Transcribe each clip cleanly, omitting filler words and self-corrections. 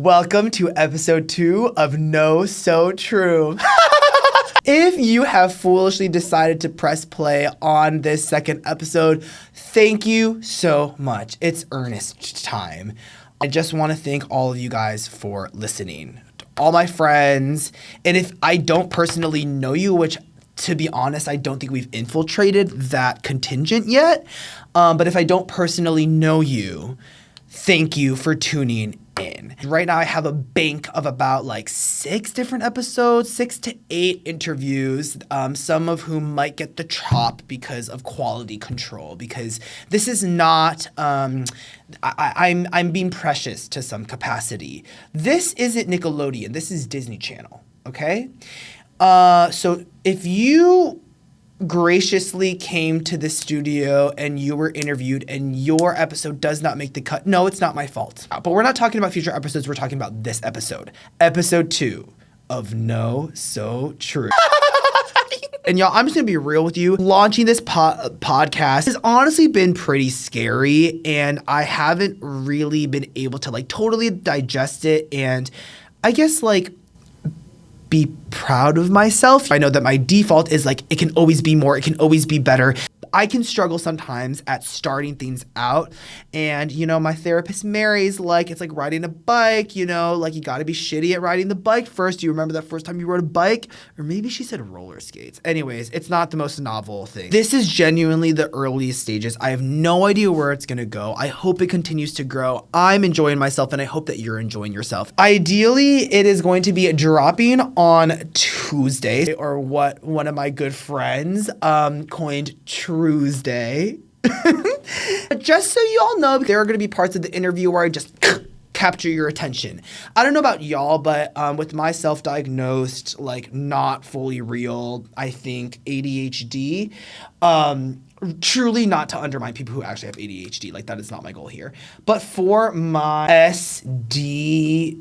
Welcome to episode 2 of No So True. If you have foolishly decided to press play on this second episode, thank you so much. It's earnest time. I just want to thank all of you guys for listening. All my friends, and if I don't personally know you, which to be honest, I don't think we've infiltrated that contingent yet, but if I don't personally know you, thank you for tuning in. Right now I have a bank of about 6 different episodes, 6 to 8 interviews, some of whom might get the chop because of quality control, because this is not, I'm being precious to some capacity. This isn't Nickelodeon, this is Disney Channel, okay? So if you graciously came to the studio and you were interviewed and your episode does not make the cut, no, it's not my fault. But we're not talking about future episodes, we're talking about this episode. Episode 2 of No So True. And y'all, I'm just gonna be real with you. Launching this podcast has honestly been pretty scary, and I haven't really been able to totally digest it and I guess be proud of myself. I know that my default is it can always be more, it can always be better. I can struggle sometimes at starting things out. And, my therapist Mary's it's like riding a bike, you gotta be shitty at riding the bike first. Do you remember that first time you rode a bike? Or maybe she said roller skates. Anyways, it's not the most novel thing. This is genuinely the earliest stages. I have no idea where it's gonna go. I hope it continues to grow. I'm enjoying myself and I hope that you're enjoying yourself. Ideally, it is going to be dropping on Tuesday, or what one of my good friends coined Tuesday. Just so you all know, there are going to be parts of the interview where I just capture your attention. I don't know about y'all, but with my self-diagnosed, not fully real, I think, ADHD, truly not to undermine people who actually have ADHD. That is not my goal here. But for my SDF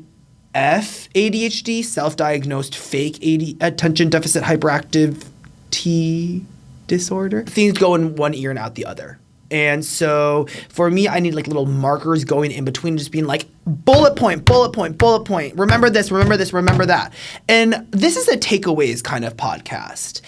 ADHD, self-diagnosed fake attention deficit hyperactivity disorder, things go in one ear and out the other. And so for me, I need little markers going in between, just being bullet point, bullet point, bullet point. Remember this, remember this, remember that. And this is a takeaways kind of podcast.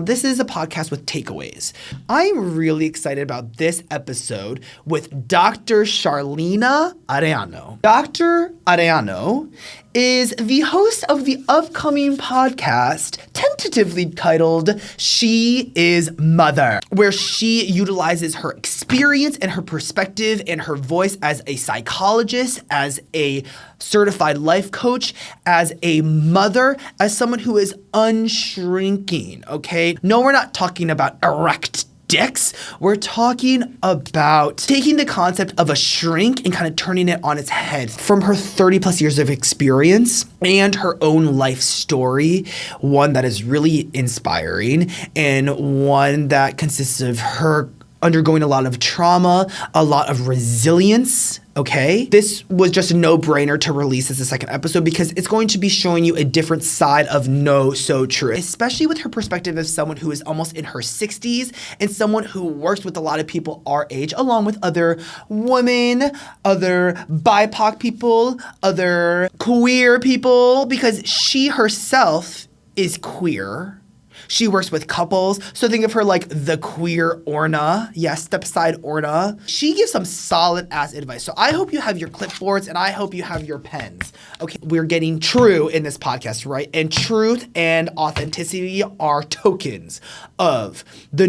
This is a podcast with takeaways. I'm really excited about this episode with Dr. Charlena Arellano. Dr. Arellano is the host of the upcoming podcast tentatively titled She is Mother, where she utilizes her experience and her perspective and her voice as a psychologist, as a certified life coach, as a mother, as someone who is unshrinking, okay? No, we're not talking about erect dicks. We're talking about taking the concept of a shrink and kind of turning it on its head. From her 30 plus years of experience and her own life story, one that is really inspiring and one that consists of her undergoing a lot of trauma, a lot of resilience, okay? This was just a no-brainer to release as a second episode because it's going to be showing you a different side of No So True, especially with her perspective as someone who is almost in her 60s and someone who works with a lot of people our age, along with other women, other BIPOC people, other queer people, because she herself is queer. She works with couples, so think of her like the queer Orna. Yes, stepside Orna. She gives some solid ass advice. So I hope you have your clipboards and I hope you have your pens. Okay, we're getting true in this podcast, right? And truth and authenticity are tokens of the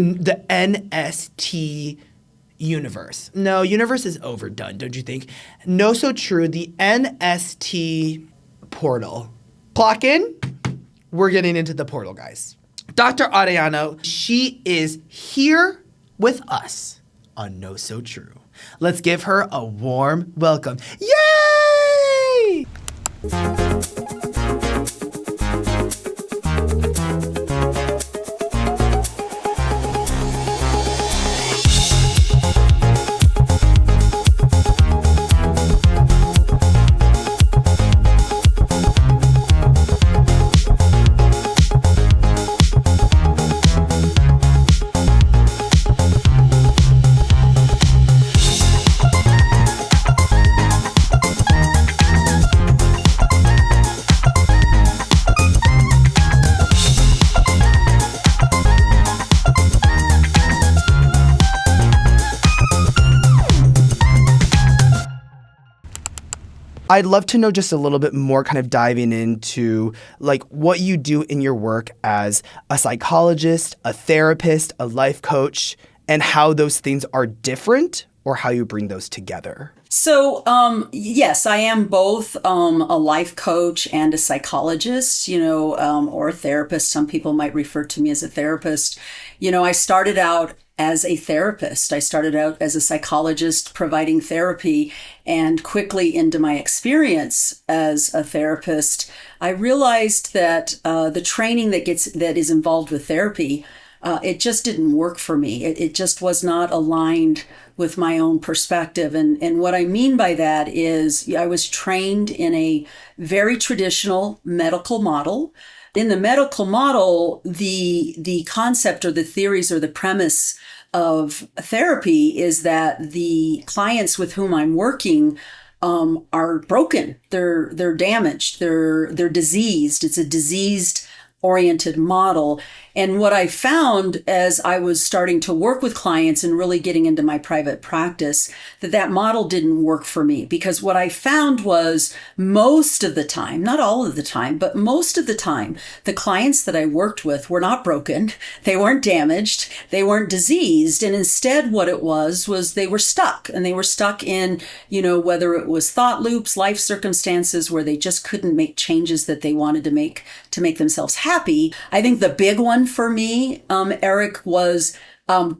NST universe. No, universe is overdone, don't you think? No So True, the NST portal. Clock in. We're getting into the portal, guys. Dr. Arellano, she is here with us on No So True. Let's give her a warm welcome. Yay! I'd love to know just a little bit more, kind of diving into like what you do in your work as a psychologist, a therapist, a life coach, and how those things are different or how you bring those together. So, yes, I am both a life coach and a psychologist, or a therapist. Some people might refer to me as a therapist. I started out as a therapist. I started out as a psychologist providing therapy, and quickly into my experience as a therapist, I realized that the training that is involved with therapy, it just didn't work for me. It just was not aligned with my own perspective. And what I mean by that is I was trained in a very traditional medical model. In the medical model, the concept or the theories or the premise of therapy is that the clients with whom I'm working are broken. They're damaged. They're diseased. It's a diseased oriented model. And what I found as I was starting to work with clients and really getting into my private practice, that model didn't work for me, because what I found was most of the time, not all of the time, but most of the time, the clients that I worked with were not broken. They weren't damaged. They weren't diseased. And instead what it was they were stuck, and they were stuck in, whether it was thought loops, life circumstances where they just couldn't make changes that they wanted to make themselves happy. I think the big one for me, Eric, was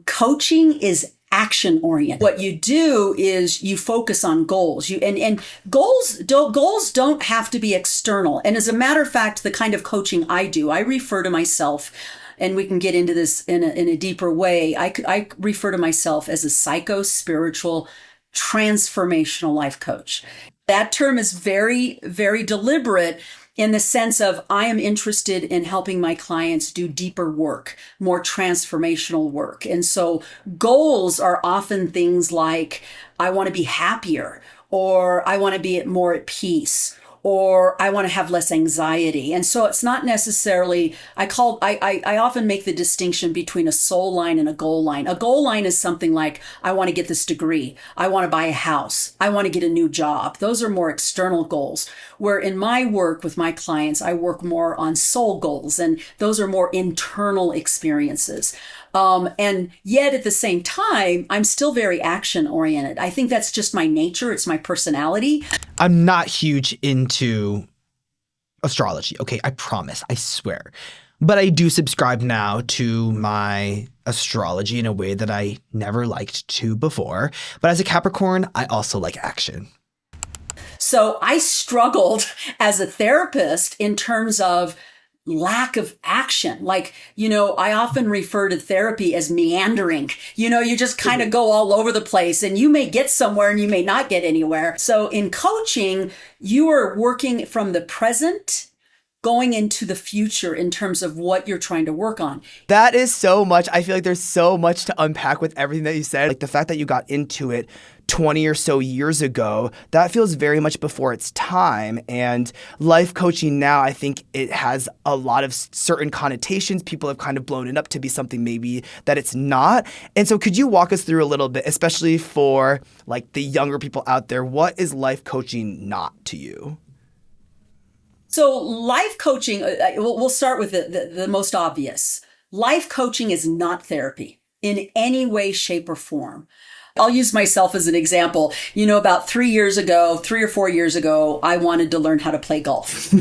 coaching is action oriented. What you do is you focus on goals. And goals don't have to be external. And as a matter of fact, the kind of coaching I do, I refer to myself, and we can get into this in a deeper way. I refer to myself as a psycho-spiritual transformational life coach. That term is very, very deliberate, in the sense of I am interested in helping my clients do deeper work, more transformational work. And so goals are often things like, I want to be happier, or I want to be more at peace, or I want to have less anxiety. And so it's not necessarily, I often make the distinction between a soul line and a goal line. A goal line is something like, I want to get this degree. I want to buy a house. I want to get a new job. Those are more external goals. Where in my work with my clients, I work more on soul goals, and those are more internal experiences. And yet at the same time, I'm still very action oriented. I think that's just my nature. It's my personality. I'm not huge into astrology. Okay, I promise. I swear. But I do subscribe now to my astrology in a way that I never liked to before. But as a Capricorn, I also like action. So I struggled as a therapist in terms of lack of action. Like, I often refer to therapy as meandering. You just kind of go all over the place, and you may get somewhere and you may not get anywhere. So in coaching, you are working from the present, going into the future in terms of what you're trying to work on. That is so much. I feel like there's so much to unpack with everything that you said. Like the fact that you got into it 20 or so years ago, that feels very much before its time. And life coaching now, I think it has a lot of certain connotations. People have kind of blown it up to be something maybe that it's not. And so could you walk us through a little bit, especially for like the younger people out there, what is life coaching not to you? So life coaching, we'll start with the most obvious. Life coaching is not therapy in any way, shape, or form. I'll use myself as an example. About 3 or 4 years ago, I wanted to learn how to play golf.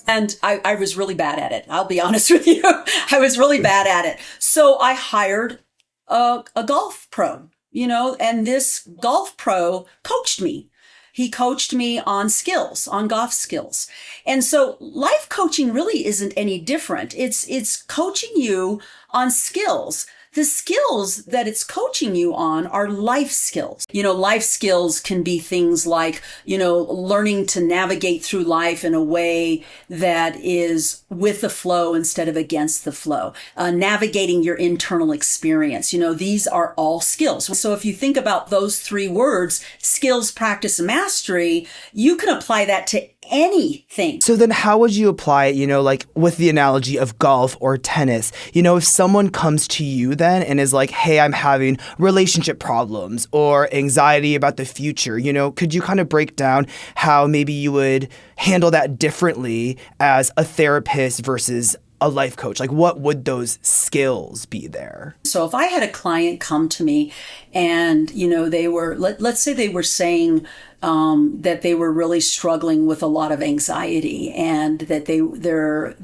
And I was really bad at it. I'll be honest with you. I was really bad at it. So I hired a golf pro, and this golf pro coached me. He coached me on skills, on golf skills. And so life coaching really isn't any different. It's coaching you on skills. The skills that it's coaching you on are life skills. Life skills can be things like, learning to navigate through life in a way that is with the flow instead of against the flow. Navigating your internal experience. These are all skills. So if you think about those three words, skills, practice, and mastery, you can apply that to anything. So then how would you apply it, like with the analogy of golf or tennis? If someone comes to you then and is like, hey, I'm having relationship problems or anxiety about the future, could you kind of break down how maybe you would handle that differently as a therapist versus a life coach? Like, what would those skills be there? So if I had a client come to me and, they were, let's say they were saying that they were really struggling with a lot of anxiety, and that they were,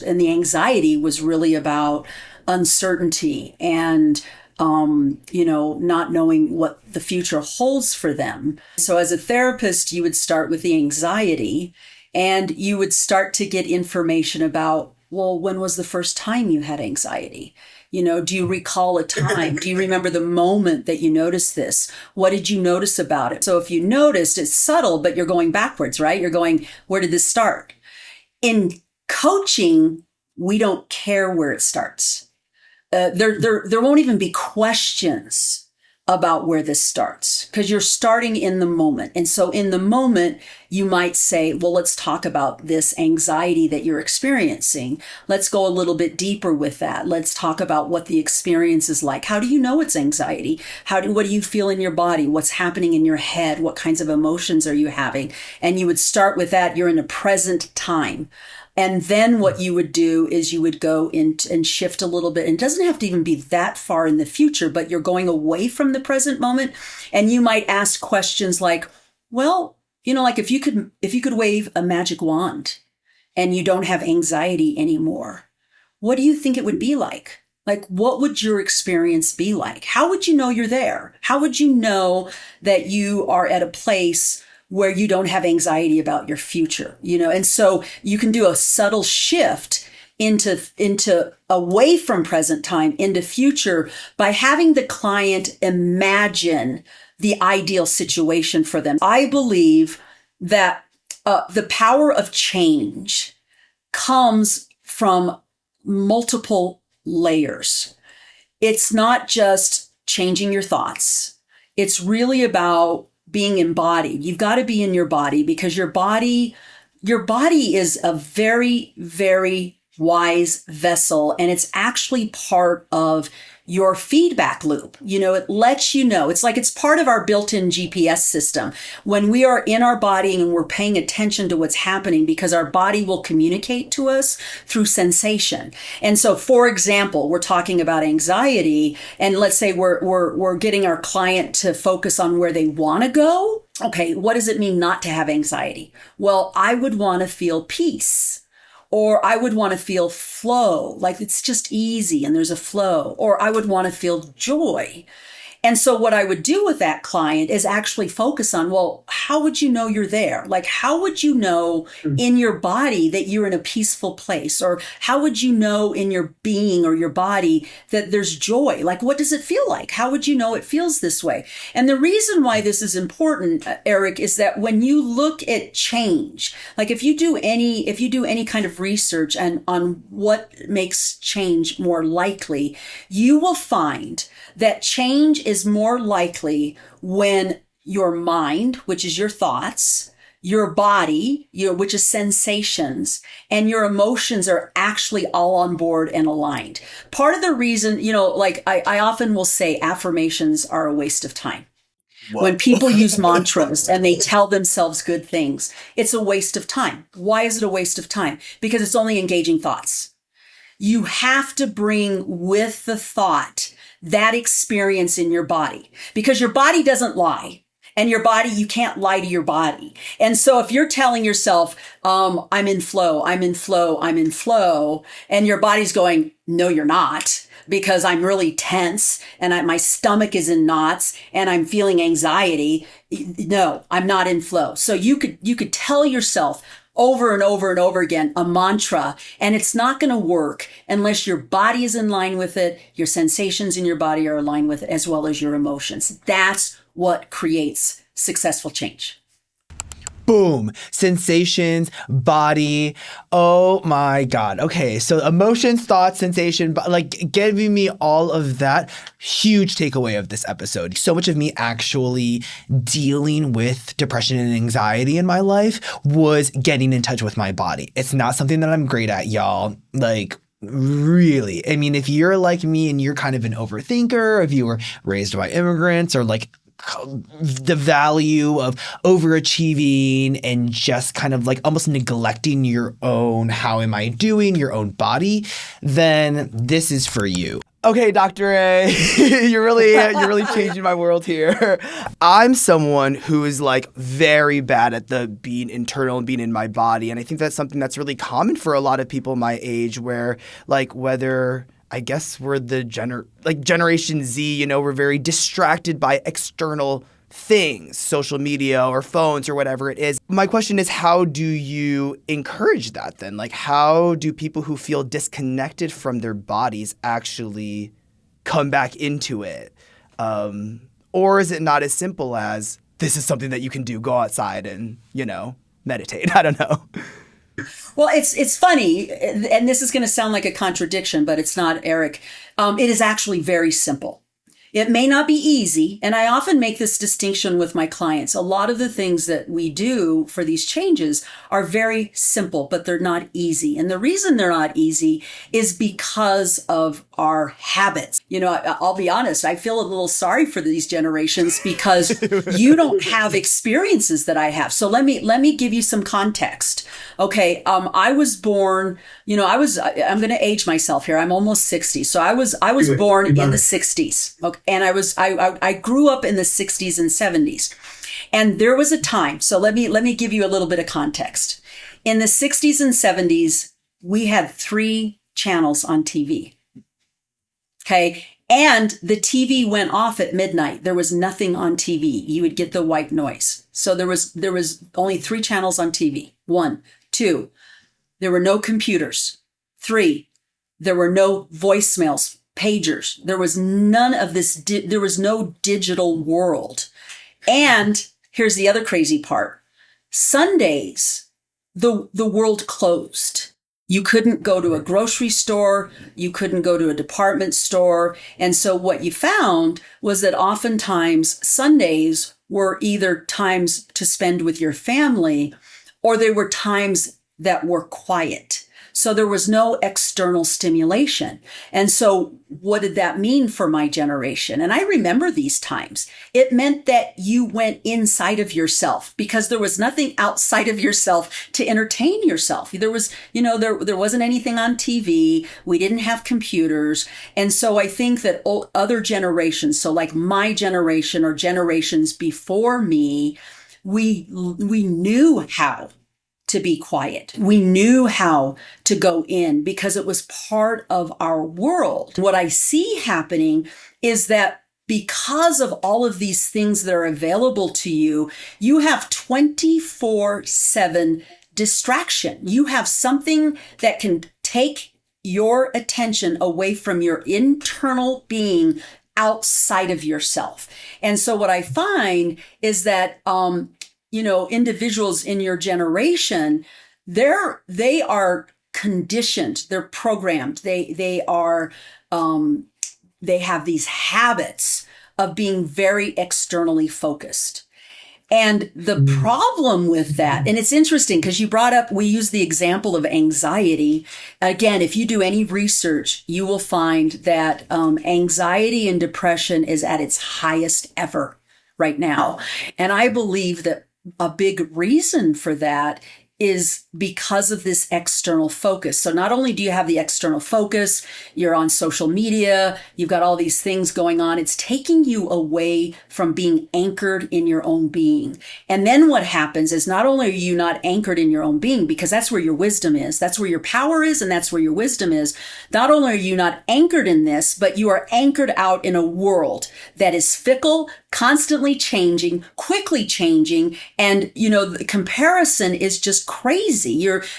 and the anxiety was really about uncertainty and, not knowing what the future holds for them. So as a therapist, you would start with the anxiety, and you would start to get information about, well, when was the first time you had anxiety? Do you recall a time? Do you remember the moment that you noticed this? What did you notice about it? So if you noticed, it's subtle, but you're going backwards, right? You're going, where did this start? In coaching, we don't care where it starts. There won't even be questions about where this starts, because you're starting in the moment. And so in the moment, you might say, well, let's talk about this anxiety that you're experiencing. Let's go a little bit deeper with that. Let's talk about what the experience is like. How do you know it's anxiety? What do you feel in your body? What's happening in your head? What kinds of emotions are you having? And you would start with that. You're in a present time. And then what you would do is you would go in and shift a little bit. And it doesn't have to even be that far in the future, but you're going away from the present moment. And you might ask questions like, well, like if you could wave a magic wand and you don't have anxiety anymore, what do you think it would be like? Like, what would your experience be like? How would you know you're there? How would you know that you are at a place where you don't have anxiety about your future, And so you can do a subtle shift into away from present time into future by having the client imagine the ideal situation for them. I believe that the power of change comes from multiple layers. It's not just changing your thoughts. It's really about being embodied. You've got to be in your body, because your body is a very, very wise vessel. And it's actually part of your feedback loop. It lets you know. It's like it's part of our built-in GPS system. When we are in our body and we're paying attention to what's happening, because our body will communicate to us through sensation. And so, for example, we're talking about anxiety, and let's say we're getting our client to focus on where they want to go. Okay, what does it mean not to have anxiety? Well, I would want to feel peace. Or I would want to feel flow, like it's just easy and there's a flow. Or I would want to feel joy. And so what I would do with that client is actually focus on, well, how would you know you're there? Like, how would you know in your body that you're in a peaceful place? Or how would you know in your being or your body that there's joy? Like, what does it feel like? How would you know it feels this way? And the reason why this is important, Eric, is that when you look at change, like if you do any kind of research on what makes change more likely, you will find that change is more likely when your mind, which is your thoughts, your body, which is sensations, and your emotions are actually all on board and aligned. Part of the reason, like I often will say affirmations are a waste of time. Whoa. When people use mantras and they tell themselves good things, it's a waste of time. Why is it a waste of time? Because it's only engaging thoughts. You have to bring with the thought that experience in your body, because your body doesn't lie, and you can't lie to your body. And so if you're telling yourself, I'm in flow, I'm in flow, I'm in flow, and your body's going, no, you're not, because I'm really tense and my stomach is in knots and I'm feeling anxiety. No, I'm not in flow. So you could tell yourself over and over and over again a mantra, and it's not going to work unless your body is in line with it, your sensations in your body are aligned with it, as well as your emotions. That's what creates successful change. boom, sensations, body. Oh my God. Okay. So emotions, thoughts, sensation, but like giving me all of that. Huge takeaway of this episode. So much of me actually dealing with depression and anxiety in my life was getting in touch with my body. It's not something that I'm great at, y'all. Like, really. I mean, if you're like me and you're kind of an overthinker, if you were raised by immigrants or like the value of overachieving and just kind of like almost neglecting your own, how am I doing, your own body, then this is for you. Okay, Dr. A, you're really changing my world here. I'm someone who is like very bad at the being internal and being in my body. And I think that's something that's really common for a lot of people my age, where like whether I guess we're the Generation Z, you know, we're very distracted by external things, social media or phones or whatever it is. My question is, how do you encourage that then? Like, how do people who feel disconnected from their bodies actually come back into it? Or is it not as simple as this is something that you can do, go outside and, you know, meditate? I don't know. Well, it's funny, and this is going to sound like a contradiction, but it's not, Eric. It is actually very simple. It may not be easy, and I often make this distinction with my clients. A lot of the things that we do for these changes are very simple, but they're not easy. And the reason they're not easy is because of our habits. You know, I'll be honest, I feel a little sorry for these generations because you don't have experiences that I have. So let me give you some context. Okay, I was born, you know, I'm going to age myself here. I'm almost 60. So I was born in the 60s. Okay, and I grew up in the 60s and 70s. And there was a time. So let me give you a little bit of context. In the 60s and 70s, we had 3 channels on TV. Okay. And the TV went off at midnight. There was nothing on TV. You would get the white noise. So there was only 3 channels on TV. 1, 2, there were no computers. 3, there were no voicemails, pagers. There was none of this. There was no digital world. And here's the other crazy part. Sundays, the world closed. You couldn't go to a grocery store. You couldn't go to a department store. And so what you found was that oftentimes Sundays were either times to spend with your family, or they were times that were quiet. So there was no external stimulation. And so what did that mean for my generation? And I remember these times. It meant that you went inside of yourself because there was nothing outside of yourself to entertain yourself. There was, you know, there wasn't anything on TV. We didn't have computers. And so I think that other generations, so like my generation or generations before me, we knew how to be quiet. We knew how to go in because it was part of our world. What I see happening is that because of all of these things that are available to you, you have 24/7 distraction. You have something that can take your attention away from your internal being outside of yourself. And so what I find is that, you know, individuals in your generation, they are conditioned, they're programmed, they have these habits of being very externally focused. And the problem with that, and it's interesting because you brought up, we use the example of anxiety. Again, if you do any research, you will find that anxiety and depression is at its highest ever right now. And I believe that a big reason for that is because of this external focus. So not only do you have the external focus, you're on social media, you've got all these things going on. It's taking you away from being anchored in your own being. And then what happens is not only are you not anchored in your own being, because that's where your wisdom is, that's where your power is, and that's where your wisdom is. Not only are you not anchored in this, but you are anchored out in a world that is fickle, constantly changing, quickly changing. And, you know, the comparison is just crazy.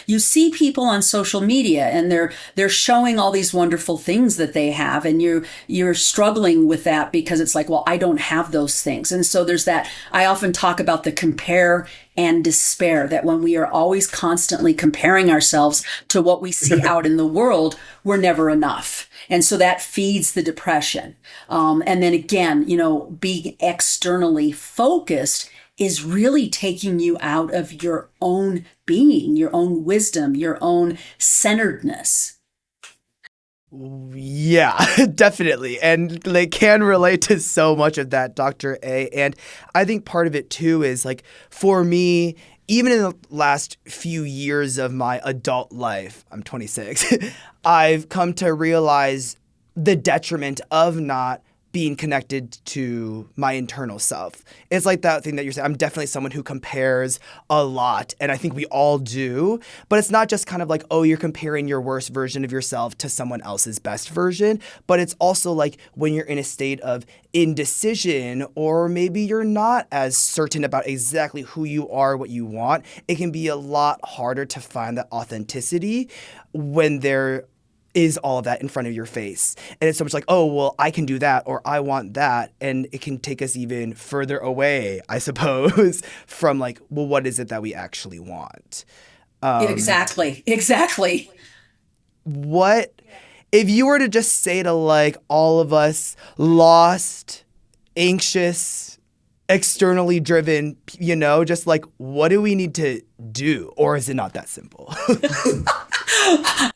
You see people on social media and they're showing all these wonderful things that they have, and you're struggling with that because it's like, well, I don't have those things. And so there's that. I often talk about the compare and despair, that when we are always constantly comparing ourselves to what we see out in the world, we're never enough. And so that feeds the depression. And then again, being externally focused is really taking you out of your own being, your own wisdom, your own centeredness. Yeah, definitely. And they can relate to so much of that, Dr. A. And I think part of it too is like, for me, even in the last few years of my adult life, I'm 26, I've come to realize the detriment of not being connected to my internal self. It's like that thing that you're saying. I'm definitely someone who compares a lot, and I think we all do. But it's not just kind of like, oh, you're comparing your worst version of yourself to someone else's best version. But it's also like when you're in a state of indecision, or maybe you're not as certain about exactly who you are, what you want, it can be a lot harder to find that authenticity when there is all of that in front of your face. And it's so much like, oh, well, I can do that, or I want that. And it can take us even further away, I suppose, from like, well, what is it that we actually want? Exactly. What, if you were to just say to like all of us lost, anxious, externally driven, just like, what do we need to do? Or is it not that simple?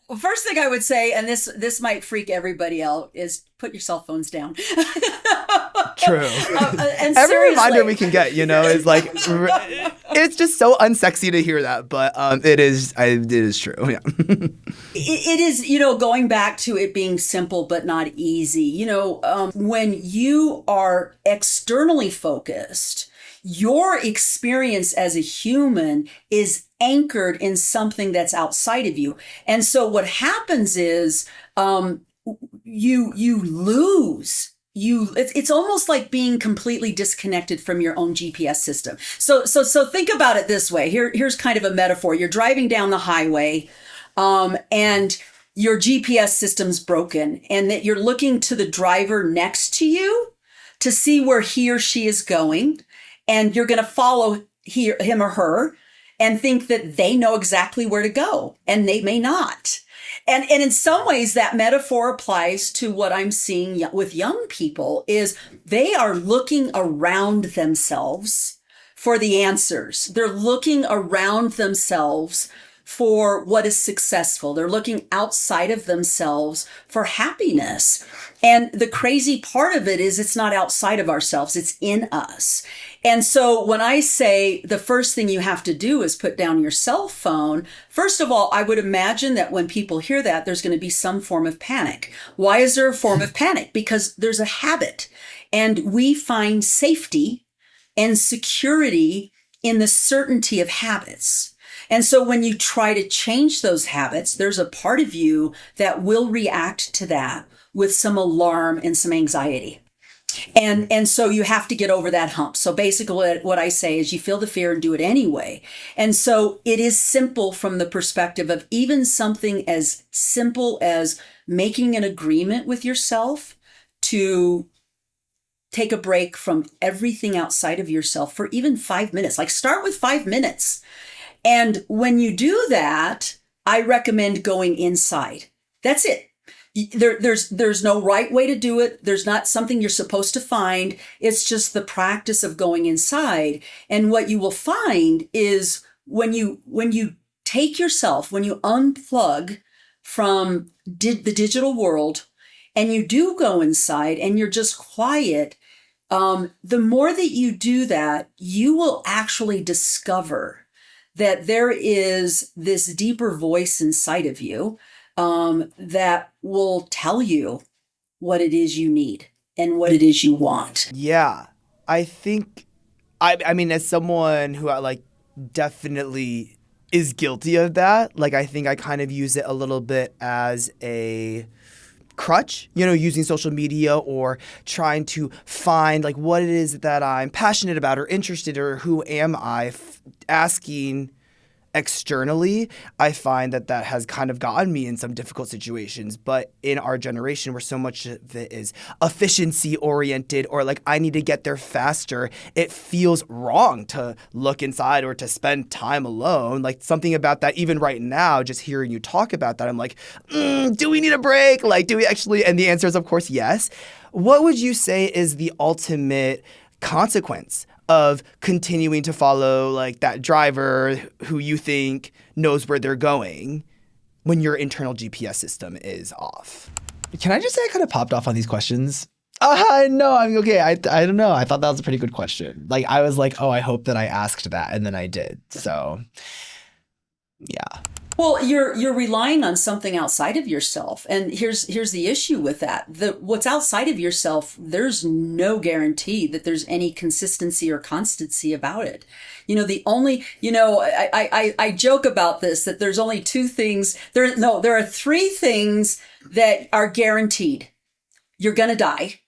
Well, first thing I would say, and this might freak everybody out, is put your cell phones down. True. And every reminder we can get, is like, it's just so unsexy to hear that, but it is true. Yeah. It is, going back to it being simple but not easy. When you are externally focused, your experience as a human is anchored in something that's outside of you. And so what happens is you lose. It's almost like being completely disconnected from your own GPS system. So think about it this way. Here's kind of a metaphor. You're driving down the highway, and your GPS system's broken, and that you're looking to the driver next to you to see where he or she is going. And you're going to follow him or her and think that they know exactly where to go, and they may not. And in some ways, that metaphor applies to what I'm seeing with young people, is they are looking around themselves for the answers. They're looking around themselves for what is successful. They're looking outside of themselves for happiness. And the crazy part of it is it's not outside of ourselves, it's in us. And so when I say the first thing you have to do is put down your cell phone, first of all, I would imagine that when people hear that, there's going to be some form of panic. Why is there a form of panic? Because there's a habit, and we find safety and security in the certainty of habits. And so when you try to change those habits, there's a part of you that will react to that with some alarm and some anxiety. And so you have to get over that hump. So basically what I say is you feel the fear and do it anyway. And so it is simple from the perspective of even something as simple as making an agreement with yourself to take a break from everything outside of yourself for even 5 minutes. Like start with 5 minutes. And when you do that, I recommend going inside. That's it. There's no right way to do it. There's not something you're supposed to find. It's just the practice of going inside. And what you will find is when you take yourself, when you unplug from the digital world and you do go inside and you're just quiet, the more that you do that, you will actually discover that there is this deeper voice inside of you that will tell you what it is you need and what it is you want. Yeah. I think, I mean, as someone who definitely is guilty of that, I think I kind of use it a little bit as a crutch, using social media or trying to find what it is that I'm passionate about or interested or who am I, asking externally, I find that has kind of gotten me in some difficult situations. But in our generation, where so much of it is efficiency oriented, or like I need to get there faster, it feels wrong to look inside or to spend time alone. Like something about that, even right now, just hearing you talk about that, I'm like, do we need a break? Like, do we actually? And the answer is, of course, yes. What would you say is the ultimate consequence of continuing to follow like that driver who you think knows where they're going when your internal GPS system is off? Can I just say I kind of popped off on these questions? No, I'm okay. I don't know. I thought that was a pretty good question. Like I was like, oh, I hope that I asked that, and then I did. So, yeah. Well, you're relying on something outside of yourself. And here's the issue with that. What's outside of yourself, there's no guarantee that there's any consistency or constancy about it. The only, I joke about this, that there's only two things. There are three things that are guaranteed. You're going to die.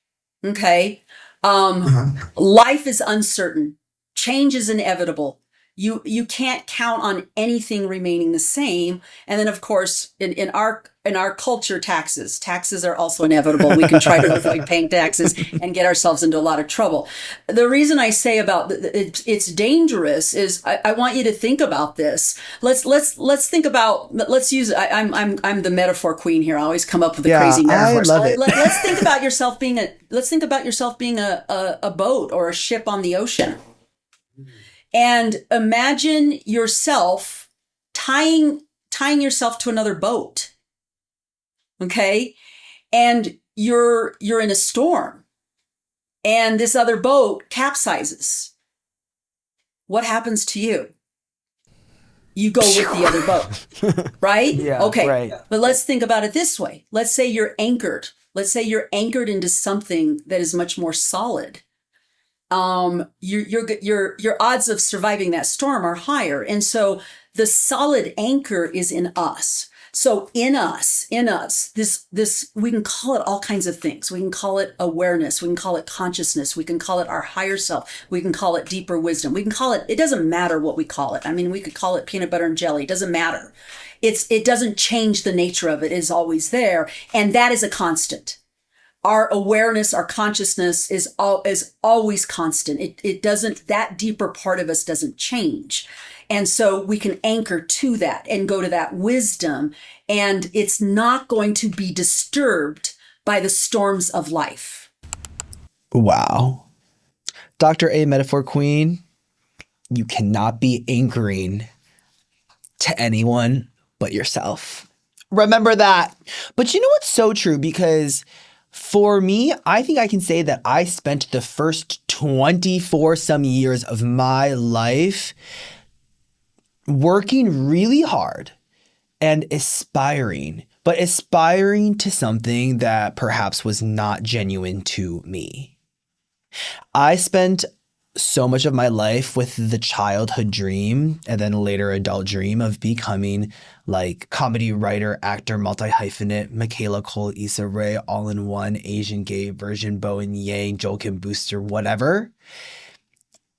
Okay. Life is uncertain. Change is inevitable. You can't count on anything remaining the same. And then, of course, in our culture, taxes are also inevitable. We can try to avoid paying taxes and get ourselves into a lot of trouble. The reason I say about it's dangerous is I want you to think about this. Let's think about. Let's use. I'm the metaphor queen here. I always come up with the crazy metaphors. I love it. Let's think about yourself being a boat or a ship on the ocean. And imagine yourself tying yourself to another boat. Okay? And you're in a storm. And this other boat capsizes. What happens to you? You go with the other boat. Right? Yeah. Okay. Right. But let's think about it this way. Let's say you're anchored. Let's say you're anchored into something that is much more solid. Your odds of surviving that storm are higher. And so the solid anchor is in us. So in us, this, we can call it all kinds of things. We can call it awareness. We can call it consciousness. We can call it our higher self. We can call it deeper wisdom. We can call it, it doesn't matter what we call it. I mean, we could call it peanut butter and jelly. It doesn't matter. It doesn't change the nature of it. It is always there. And that is a constant. Our awareness, our consciousness is always constant. It doesn't, that deeper part of us doesn't change. And so we can anchor to that and go to that wisdom, and it's not going to be disturbed by the storms of life. Wow. Dr. A, Metaphor Queen, you cannot be anchoring to anyone but yourself. Remember that. But you know what's so true? Because for me, I think I can say that I spent the first 24 some years of my life working really hard and aspiring to something that perhaps was not genuine to me. I spent so much of my life with the childhood dream and then later adult dream of becoming like comedy writer, actor, multi-hyphenate, Michaela Cole, Issa Rae, all-in-one, Asian gay version, Bowen Yang, Joel Kim Booster, whatever.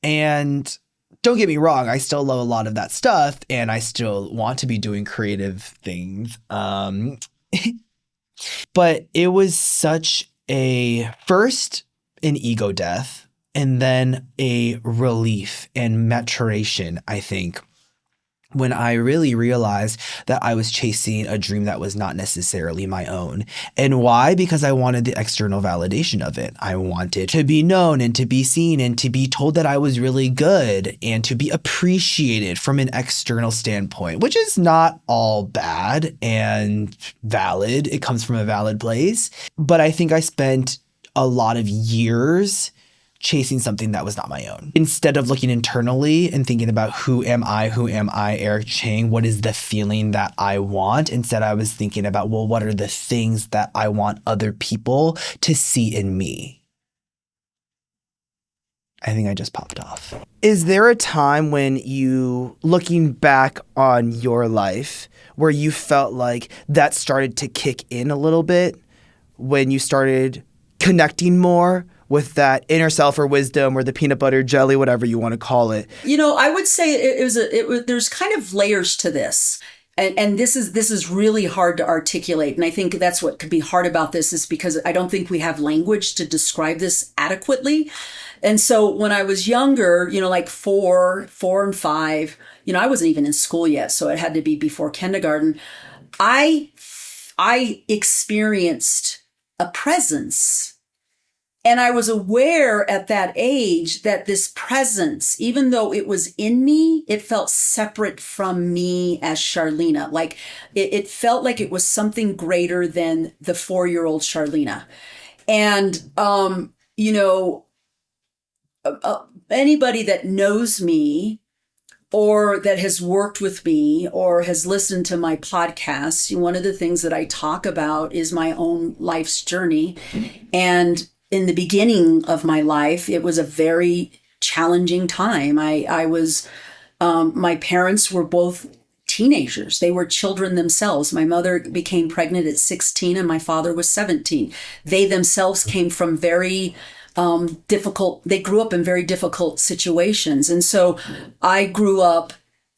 And don't get me wrong, I still love a lot of that stuff and I still want to be doing creative things. But it was such first an ego death, and then a relief and maturation, I think, when I really realized that I was chasing a dream that was not necessarily my own. And why? Because I wanted the external validation of it. I wanted to be known and to be seen and to be told that I was really good and to be appreciated from an external standpoint, which is not all bad and valid. It comes from a valid place. But I think I spent a lot of years chasing something that was not my own. Instead of looking internally and thinking about who am I, Eric Chang, what is the feeling that I want? Instead, I was thinking about, well, what are the things that I want other people to see in me? I think I just popped off. Is there a time when you, looking back on your life, where you felt like that started to kick in a little bit, when you started connecting more with that inner self or wisdom or the peanut butter jelly, whatever you want to call it? I would say there's kind of layers to this. And this is really hard to articulate. And I think that's what could be hard about this, is because I don't think we have language to describe this adequately. And so when I was younger, like 4 and 5, I wasn't even in school yet, so it had to be before kindergarten. I experienced a presence. And I was aware at that age that this presence, even though it was in me, it felt separate from me as Charlena. Like it felt like it was something greater than the 4-year-old Charlena. And, anybody that knows me or that has worked with me or has listened to my podcasts, one of the things that I talk about is my own life's journey. And in the beginning of my life, it was a very challenging time. My parents were both teenagers. They were children themselves. My mother became pregnant at 16 and my father was 17. They themselves came from very they grew up in very difficult situations. And so I grew up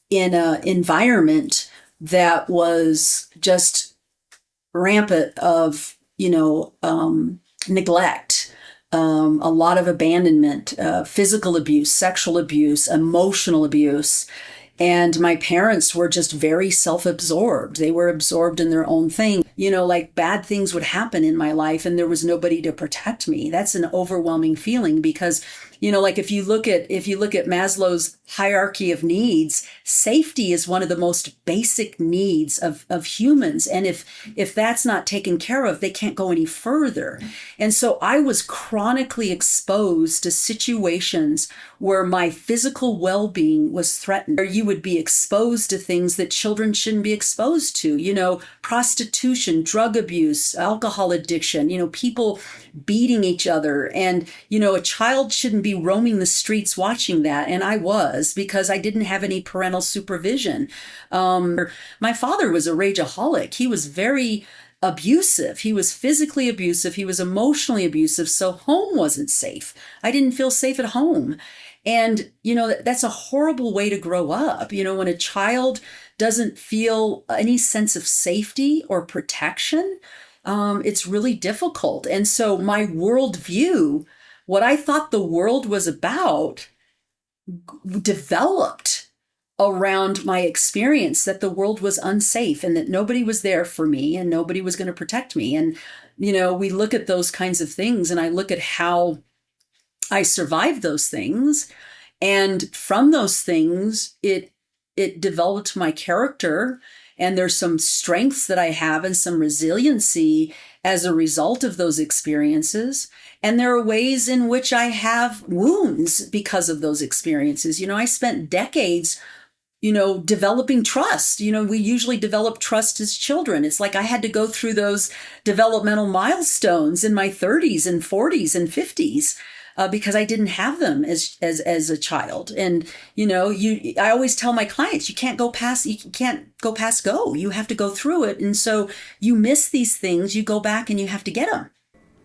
in an environment that was just rampant of, neglect, a lot of abandonment, physical abuse, sexual abuse, emotional abuse. And my parents were just very self-absorbed. They were absorbed in their own thing. Like bad things would happen in my life and there was nobody to protect me. That's an overwhelming feeling because, like if you look at Maslow's hierarchy of needs, safety is one of the most basic needs of humans. And if that's not taken care of, they can't go any further. And so I was chronically exposed to situations where my physical well-being was threatened, or you would be exposed to things that children shouldn't be exposed to, prostitution, drug abuse, alcohol addiction, people beating each other. And, a child shouldn't be roaming the streets watching that. And I was, because I didn't have any parental supervision. My father was a rageaholic. He was very abusive. He was physically abusive. He was emotionally abusive. So home wasn't safe. I didn't feel safe at home. And, that's a horrible way to grow up. When a child doesn't feel any sense of safety or protection, it's really difficult. And so my worldview, what I thought the world was about, developed around my experience that the world was unsafe and that nobody was there for me and nobody was going to protect me. And, we look at those kinds of things and I look at how I survived those things. And from those things, it developed my character. And there's some strengths that I have and some resiliency as a result of those experiences. And there are ways in which I have wounds because of those experiences. I spent decades, developing trust. We usually develop trust as children. It's like I had to go through those developmental milestones in my 30s and 40s and 50s. Because I didn't have them as a child. And, I always tell my clients, you can't go past go. You have to go through it. And so you miss these things, you go back and you have to get them.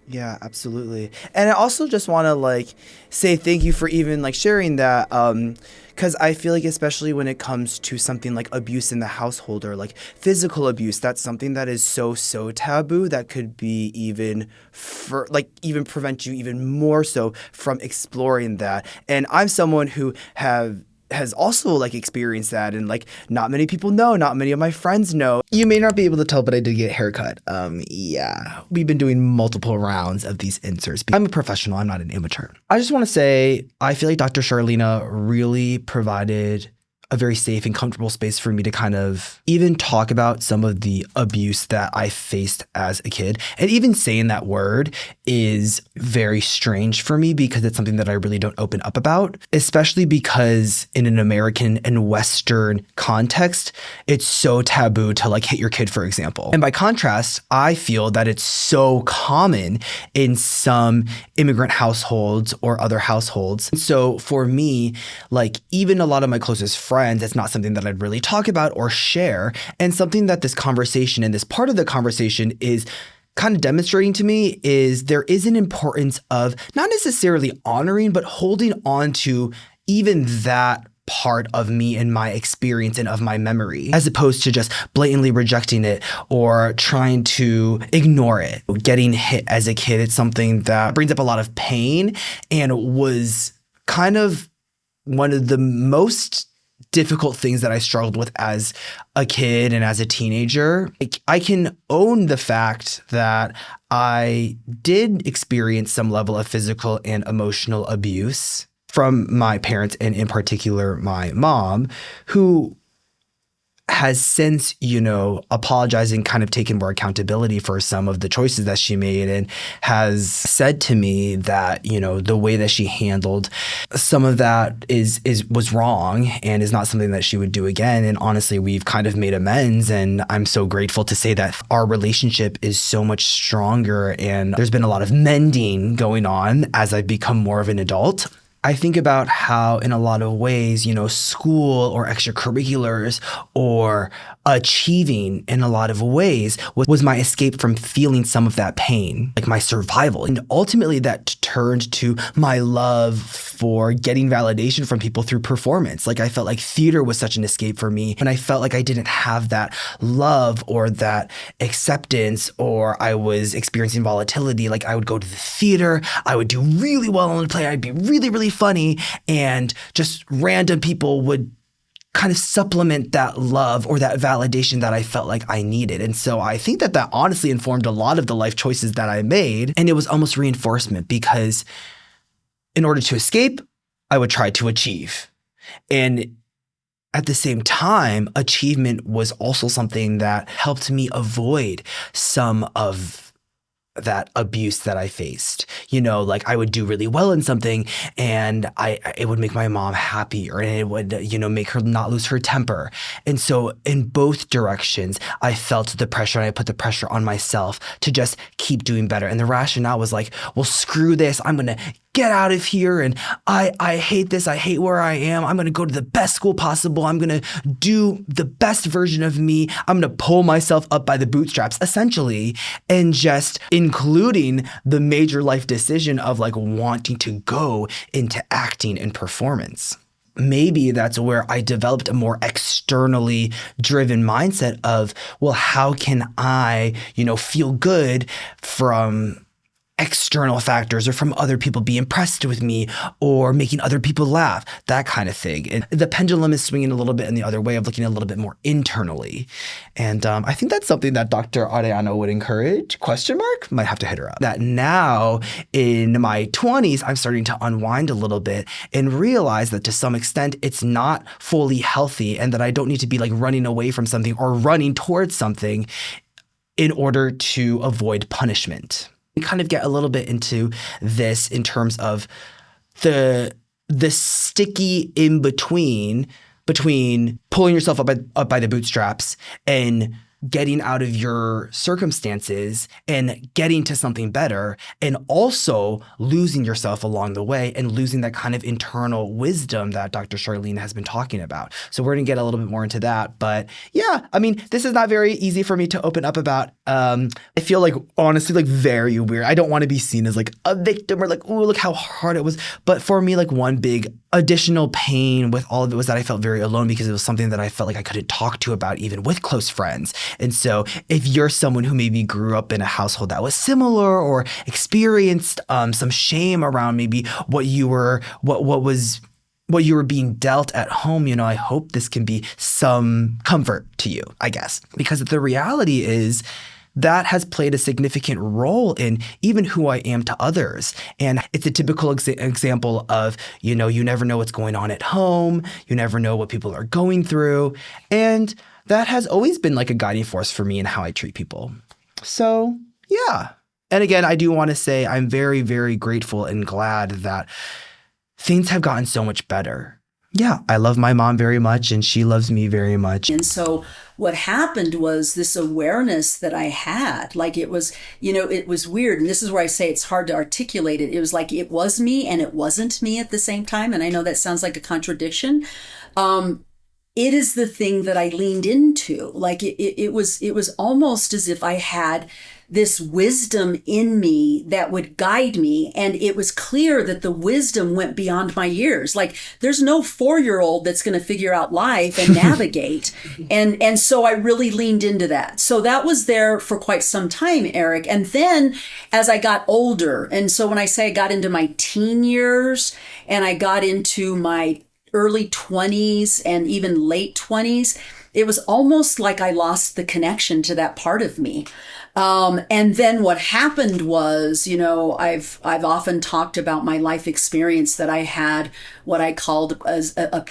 Yeah, absolutely. And I also just want to say thank you for even sharing that. Because I feel like especially when it comes to something like abuse in the household or physical abuse, that's something that is so taboo that could be even prevent you even more so from exploring that. And I'm someone who has also experienced that, and not many people know, not many of my friends know. You may not be able to tell, but I did get a haircut. Yeah, we've been doing multiple rounds of these inserts. I'm a professional, I'm not an amateur. I just want to say, I feel like Dr. Charlena really provided a very safe and comfortable space for me to kind of even talk about some of the abuse that I faced as a kid. And even saying that word is very strange for me because it's something that I really don't open up about, especially because in an American and Western context, it's so taboo to hit your kid, for example. And by contrast, I feel that it's so common in some immigrant households or other households. So for me, even a lot of my closest friends, it's not something that I'd really talk about or share, and something that this conversation and this part of the conversation is kind of demonstrating to me is there is an importance of not necessarily honoring, but holding on to even that part of me and my experience and of my memory, as opposed to just blatantly rejecting it or trying to ignore it. Getting hit as a kid, it's something that brings up a lot of pain and was kind of one of the most difficult things that I struggled with as a kid and as a teenager. I can own the fact that I did experience some level of physical and emotional abuse from my parents, and in particular my mom, who has since, apologized and kind of taken more accountability for some of the choices that she made, and has said to me that, the way that she handled some of that was wrong and is not something that she would do again. And honestly, we've kind of made amends, and I'm so grateful to say that our relationship is so much stronger, and there's been a lot of mending going on as I've become more of an adult. I think about how in a lot of ways, school or extracurriculars or achieving in a lot of ways was my escape from feeling some of that pain, like my survival. And ultimately that turned to my love for getting validation from people through performance. Like I felt like theater was such an escape for me, and I felt like I didn't have that love or that acceptance, or I was experiencing volatility. Like I would go to the theater, I would do really well on the play, I'd be really, really funny, and just random people would kind of supplement that love or that validation that I felt like I needed. And so I think that honestly informed a lot of the life choices that I made. And it was almost reinforcement, because in order to escape, I would try to achieve. And at the same time, achievement was also something that helped me avoid some of that abuse that I faced. Like I would do really well in something, and it would make my mom happier, and it would, make her not lose her temper. And so in both directions, I felt the pressure, and I put the pressure on myself to just keep doing better. And the rationale was like, well, screw this. I'm going to get out of here. And I hate this. I hate where I am. I'm going to go to the best school possible. I'm going to do the best version of me. I'm going to pull myself up by the bootstraps, essentially, and just including the major life decision of like wanting to go into acting and performance. Maybe that's where I developed a more externally driven mindset of, well, how can I, feel good from external factors or from other people being impressed with me or making other people laugh, that kind of thing. And the pendulum is swinging a little bit in the other way of looking a little bit more internally. And I think that's something that Dr. Arellano would encourage, ? Might have to hit her up. That now in my 20s, I'm starting to unwind a little bit and realize that to some extent, it's not fully healthy, and that I don't need to be like running away from something or running towards something in order to avoid punishment. We kind of get a little bit into this in terms of the sticky in between pulling yourself up by the bootstraps and getting out of your circumstances and getting to something better, and also losing yourself along the way and losing that kind of internal wisdom that Dr. Charlene has been talking about. So we're going to get a little bit more into that. But yeah, I mean, this is not very easy for me to open up about. I feel like, honestly, like very weird. I don't want to be seen as like a victim or like, ooh, look how hard it was. But for me, like one big additional pain with all of it was that I felt very alone, because it was something that I felt like I couldn't talk to about even with close friends. And so if you're someone who maybe grew up in a household that was similar or experienced some shame around maybe what you were being dealt at home, I hope this can be some comfort to you, I guess, because the reality is that has played a significant role in even who I am to others. And it's a typical example of, you never know what's going on at home. You never know what people are going through. And that has always been like a guiding force for me in how I treat people. So, yeah. And again, I do want to say I'm very, very grateful and glad that things have gotten so much better. Yeah, I love my mom very much, and she loves me very much. And so what happened was this awareness that I had, like it was, it was weird. And this is where I say it's hard to articulate it. It was like it was me and it wasn't me at the same time. And I know that sounds like a contradiction. it is the thing that I leaned into. Like it was almost as if I had this wisdom in me that would guide me. And it was clear that the wisdom went beyond my years. Like there's no 4-year-old that's going to figure out life and navigate. And so I really leaned into that. So that was there for quite some time, Eric. And then as I got older, and so when I say I got into my teen years and I got into my early 20s and even late 20s, it was almost like I lost the connection to that part of me. And then what happened was, I've often talked about my life experience that I had what I called as a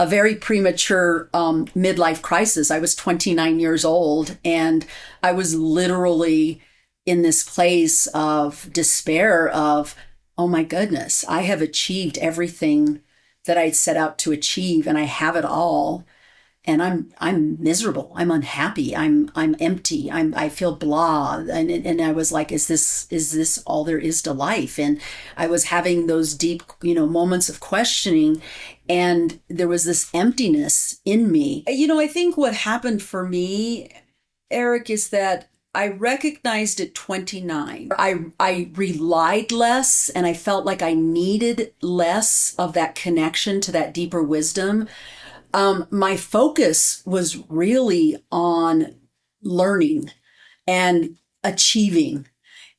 very premature midlife crisis. I was 29 years old and I was literally in this place of despair of, oh my goodness, I have achieved everything that I'd set out to achieve and I have it all. And I'm miserable. I'm unhappy. I'm empty. I feel blah. And I was like, is this all there is to life? And I was having those deep, moments of questioning, and there was this emptiness in me. I think what happened for me, Eric, is that I recognized at 29, I relied less and I felt like I needed less of that connection to that deeper wisdom. My focus was really on learning and achieving.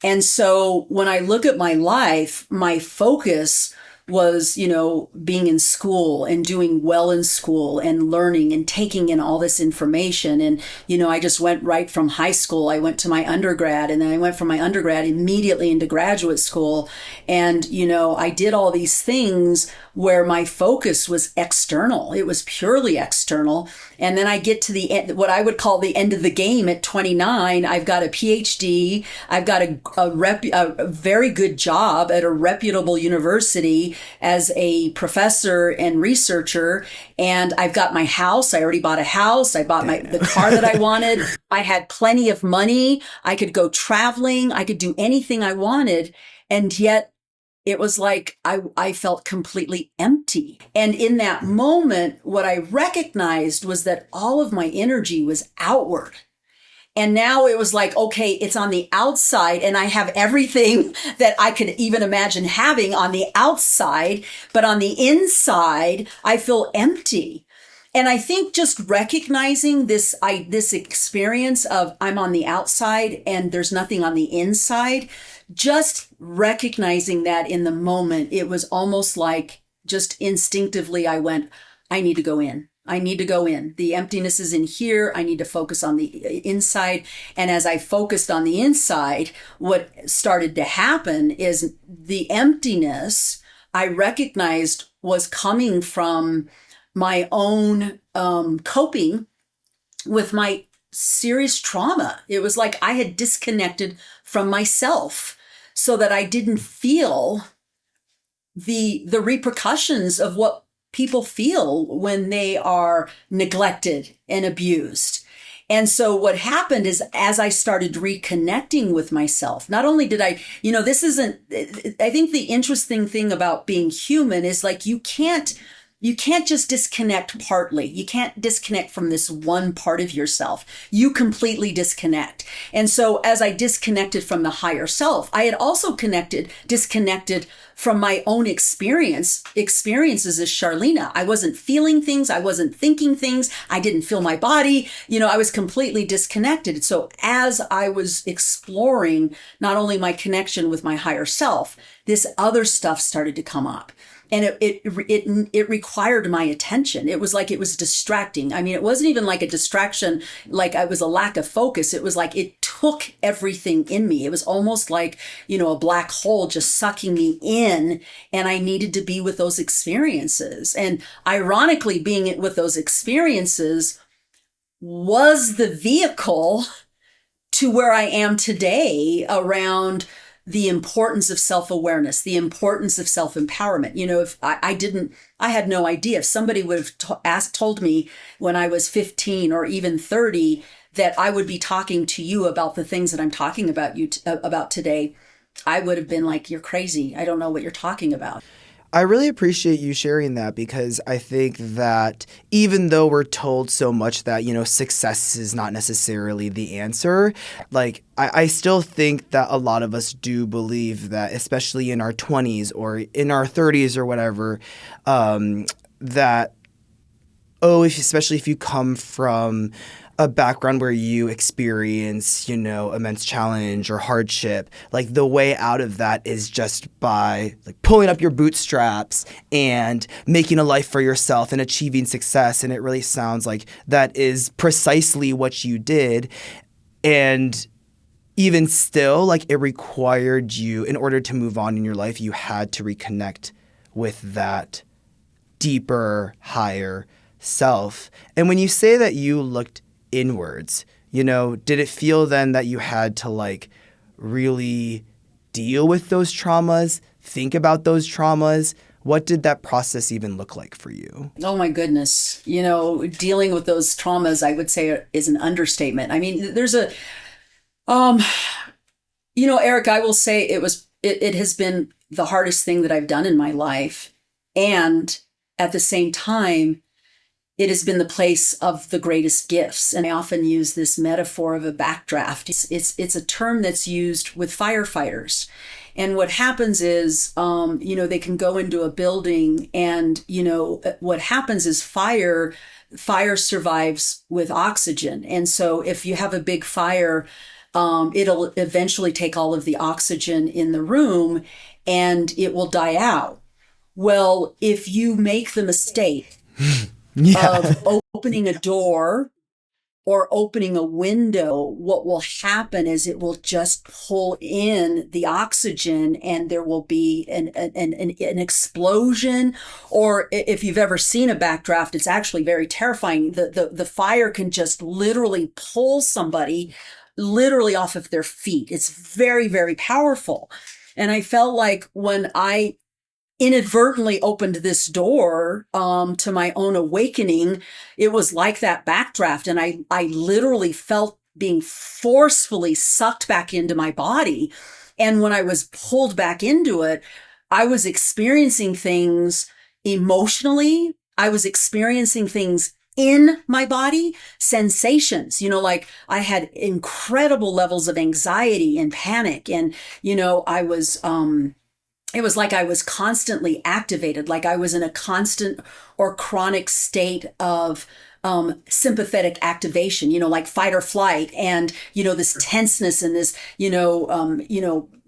And so when I look at my life, my focus was, being in school and doing well in school and learning and taking in all this information. And, I just went right from high school. I went to my undergrad, and then I went from my undergrad immediately into graduate school. And, I did all these things where my focus was external. It was purely external. And then I get to the end, what I would call the end of the game at 29. I've got a PhD. I've got a very good job at a reputable university as a professor and researcher. And I've got my house. I already bought a house. I bought the car that I wanted. I had plenty of money. I could go traveling. I could do anything I wanted. And yet it was like I felt completely empty. And in that moment, what I recognized was that all of my energy was outward. And now it was like, okay, it's on the outside and I have everything that I could even imagine having on the outside, but on the inside, I feel empty. And I think just recognizing this experience of I'm on the outside and there's nothing on the inside, just recognizing that in the moment, it was almost like just instinctively I went, I need to go in. I need to go in. The emptiness is in here. I need to focus on the inside. And as I focused on the inside, what started to happen is the emptiness I recognized was coming from my own coping with my serious trauma. It was like I had disconnected from myself so that I didn't feel the repercussions of what people feel when they are neglected and abused. And so what happened is as I started reconnecting with myself, not only did I think the interesting thing about being human is like you can't just disconnect partly. You can't disconnect from this one part of yourself. You completely disconnect. And so as I disconnected from the higher self, I had also disconnected from my own experiences as Charlena. I wasn't feeling things. I wasn't thinking things. I didn't feel my body. I was completely disconnected. So as I was exploring not only my connection with my higher self, this other stuff started to come up. And it required my attention. It was like it was distracting. I mean, it wasn't even like a distraction, like I was a lack of focus. It was like it took everything in me. It was almost like, a black hole just sucking me in, and I needed to be with those experiences. And ironically, being with those experiences was the vehicle to where I am today around the importance of self-awareness, the importance of self-empowerment. If I had no idea. If somebody would have told me when I was 15 or even 30 that I would be talking to you about the things that I'm talking about about today, I would have been like, you're crazy. I don't know what you're talking about. I really appreciate you sharing that, because I think that even though we're told so much that, success is not necessarily the answer, like I still think that a lot of us do believe that, especially in our 20s or in our 30s or whatever, that, especially if you come from a background where you experience, immense challenge or hardship, like the way out of that is just by like pulling up your bootstraps and making a life for yourself and achieving success. And it really sounds like that is precisely what you did. And even still, like it required you, in order to move on in your life, you had to reconnect with that deeper, higher self. And when you say that you looked inwards, did it feel then that you had to like really deal with those traumas, think about those traumas? What did that process even look like for you? Oh my goodness. Dealing with those traumas, I would say, is an understatement. I mean, there's Eric, I will say it has been the hardest thing that I've done in my life. And at the same time, it has been the place of the greatest gifts. And I often use this metaphor of a backdraft. It's a term that's used with firefighters. And what happens is, they can go into a building and, what happens is fire survives with oxygen. And so if you have a big fire, it'll eventually take all of the oxygen in the room and it will die out. Well, if you make the mistake of opening a door or opening a window, what will happen is it will just pull in the oxygen and there will be an explosion. Or if you've ever seen a backdraft, it's actually very terrifying. The fire can just literally pull somebody literally off of their feet. It's very, very powerful. And I felt like when I inadvertently opened this door to my own awakening, it was like that backdraft. And I literally felt being forcefully sucked back into my body. And when I was pulled back into it, I was experiencing things emotionally. I was experiencing things in my body, sensations, like I had incredible levels of anxiety and panic. And, I was, it was like I was constantly activated, like I was in a constant or chronic state of sympathetic activation, like fight or flight, and this tenseness and this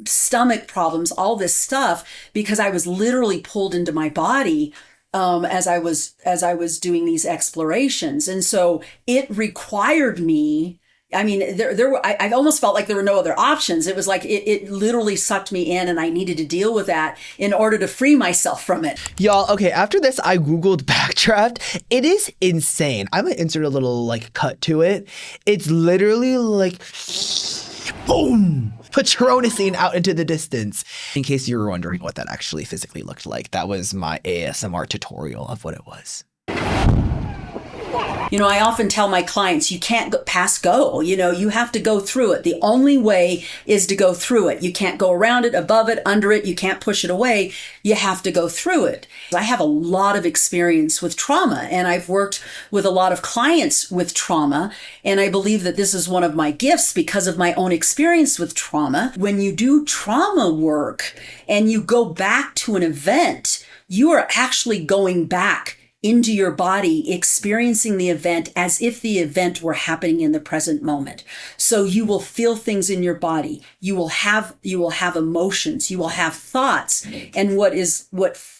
stomach problems, all this stuff, because I was literally pulled into my body as I was doing these explorations. And so it required me. I mean, I almost felt like there were no other options. It was like it literally sucked me in, and I needed to deal with that in order to free myself from it. Y'all, okay, after this, I Googled backdraft. It is insane. I'm going to insert a little like cut to it. It's literally like, boom, Patronusing out into the distance. In case you were wondering what that actually physically looked like, that was my ASMR tutorial of what it was. I often tell my clients, you can't pass go. You have to go through it. The only way is to go through it. You can't go around it, above it, under it. You can't push it away. You have to go through it. I have a lot of experience with trauma, and I've worked with a lot of clients with trauma. And I believe that this is one of my gifts because of my own experience with trauma. When you do trauma work and you go back to an event, you are actually going back into your body, experiencing the event as if the event were happening in the present moment. So you will feel things in your body. You will have emotions. You will have thoughts. And what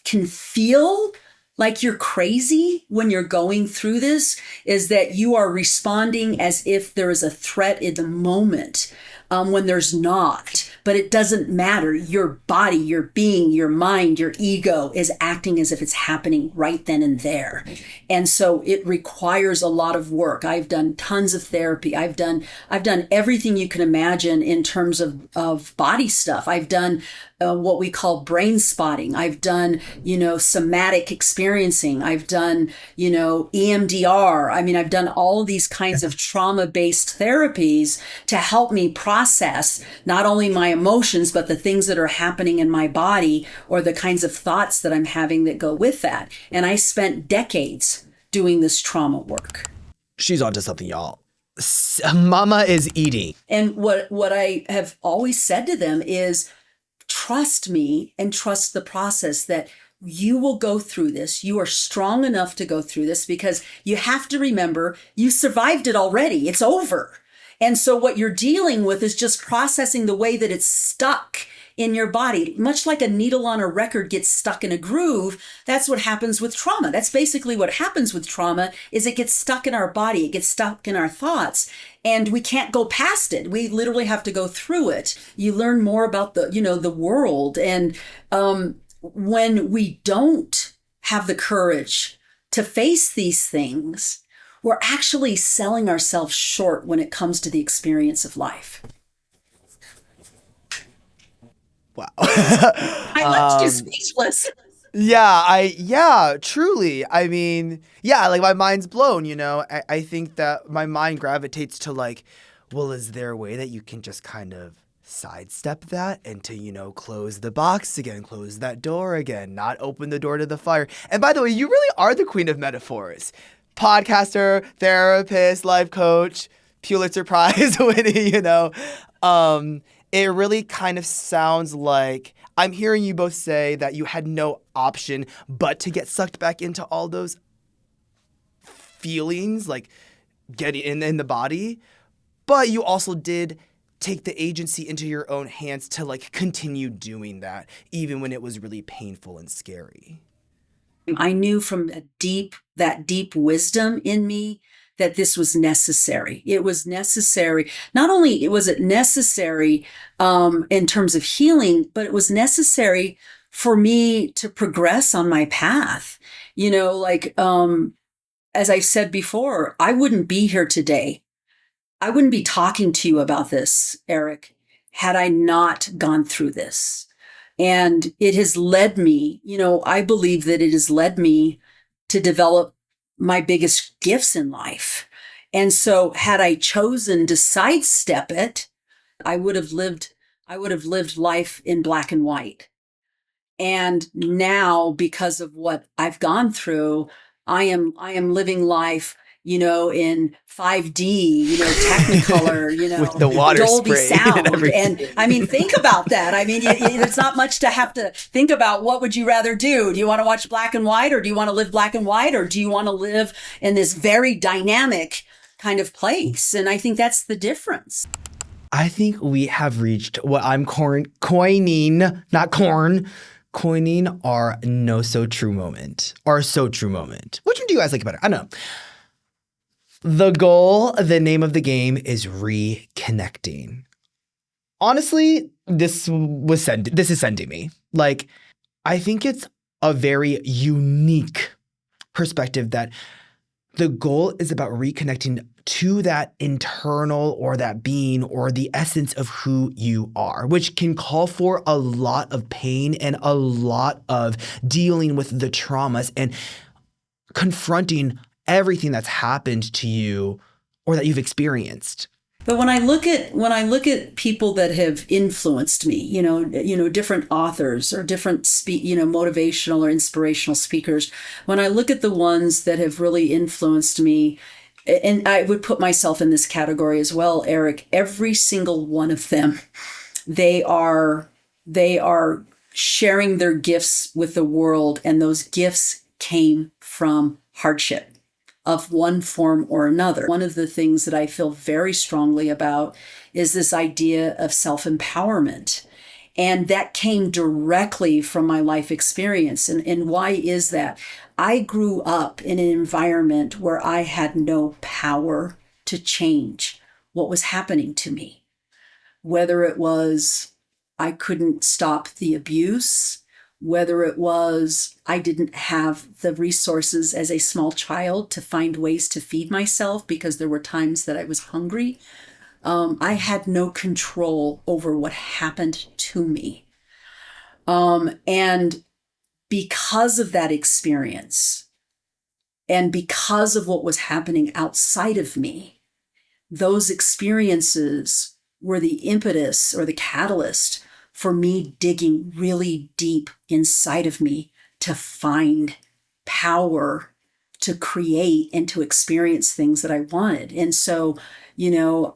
can feel like you're crazy when you're going through this is that you are responding as if there is a threat in the moment, when there's not. But it doesn't matter. Your body, your being, your mind, your ego is acting as if it's happening right then and there. And so it requires a lot of work. I've done tons of therapy. I've done everything you can imagine in terms of body stuff. I've done what we call brain spotting. I've done, somatic experiencing. I've done, EMDR. I mean, I've done all of these kinds of trauma-based therapies to help me process not only my emotions, but the things that are happening in my body or the kinds of thoughts that I'm having that go with that. And I spent decades doing this trauma work. She's onto something, y'all. Mama is eating. And what I have always said to them is, trust me and trust the process, that you will go through this. You are strong enough to go through this, because you have to remember you survived it already. It's over. And so what you're dealing with is just processing the way that it's stuck in your body. Much like a needle on a record gets stuck in a groove, that's what happens with trauma. That's basically what happens with trauma, is it gets stuck in our body. It gets stuck in our thoughts, and we can't go past it. We literally have to go through it. You learn more about the world. And when we don't have the courage to face these things, we're actually selling ourselves short when it comes to the experience of life. Wow. I left you speechless. Yeah, truly. I mean, yeah, like my mind's blown, I think that my mind gravitates to like, well, is there a way that you can just kind of sidestep that and to, close the box again, close that door again, not open the door to the fire? And by the way, you really are the queen of metaphors. Podcaster, therapist, life coach, Pulitzer Prize winning, it really kind of sounds like I'm hearing you both say that you had no option but to get sucked back into all those feelings, like getting in the body. But you also did take the agency into your own hands to like continue doing that, even when it was really painful and scary. I knew from that deep wisdom in me that this was necessary. It was necessary. Not only was it necessary in terms of healing, but it was necessary for me to progress on my path. As I said before, I wouldn't be here today. I wouldn't be talking to you about this, Eric, had I not gone through this. And it has led me, I believe that it has led me to develop my biggest gifts in life. And so had I chosen to sidestep it, I would have lived life in black and white. And now, because of what I've gone through, I am living life, in 5D, Technicolor, with the water Dolby spray sound. and And I mean, think about that. I mean, it's not much to have to think about. What would you rather do? Do you want to watch black and white, or do you want to live black and white, or do you want to live in this very dynamic kind of place? And I think that's the difference. I think we have reached what I'm coining our so true moment. Which one do you guys like better? I don't know. The goal, the name of the game is reconnecting. Honestly, this is sending me. Like, I think it's a very unique perspective that the goal is about reconnecting to that internal or that being or the essence of who you are, which can call for a lot of pain and a lot of dealing with the traumas and confronting everything that's happened to you or that you've experienced. But when I look at people that have influenced me, different authors or different motivational or inspirational speakers, when I look at the ones that have really influenced me, and I would put myself in this category as well, Eric, every single one of them, they are sharing their gifts with the world, and those gifts came from hardship of one form or another. One of the things that I feel very strongly about is this idea of self-empowerment. And that came directly from my life experience. And why is that? I grew up in an environment where I had no power to change what was happening to me. Whether it was I couldn't stop the abuse, whether it was I didn't have the resources as a small child to find ways to feed myself because there were times that I was hungry. I had no control over what happened to me. And because of that experience and because of what was happening outside of me, those experiences were the impetus or the catalyst for me digging really deep inside of me to find power to create and to experience things that I wanted. And so,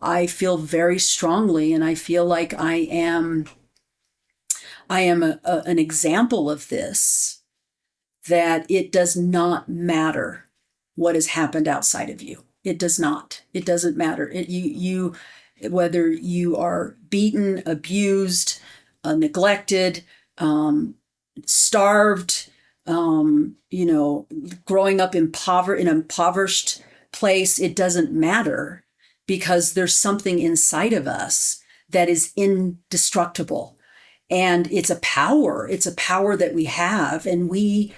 I feel very strongly, and I feel like I am an example of this, that it does not matter what has happened outside of you. It does not. It doesn't matter. Whether you are beaten, abused, neglected, starved, growing up in an impoverished place, it doesn't matter, because there's something inside of us that is indestructible. And it's a power that we have, and we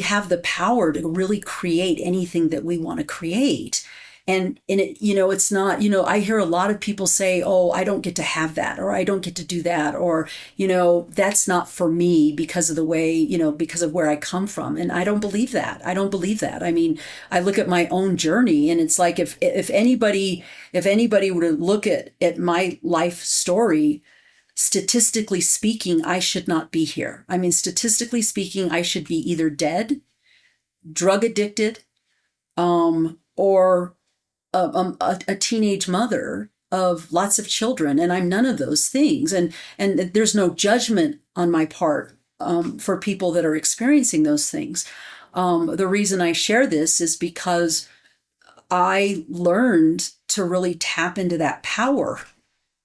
have the power to really create anything that we want to create. And it, it's not, I hear a lot of people say, oh, I don't get to have that, or I don't get to do that, or, that's not for me because of the way, because of where I come from. And I don't believe that. I mean, I look at my own journey, and it's like, if anybody were to look at my life story, statistically speaking, I should not be here. I mean, statistically speaking, I should be either dead, drug addicted, or a teenage mother of lots of children. And I'm none of those things. And there's no judgment on my part for people that are experiencing those things. The reason I share this is because I learned to really tap into that power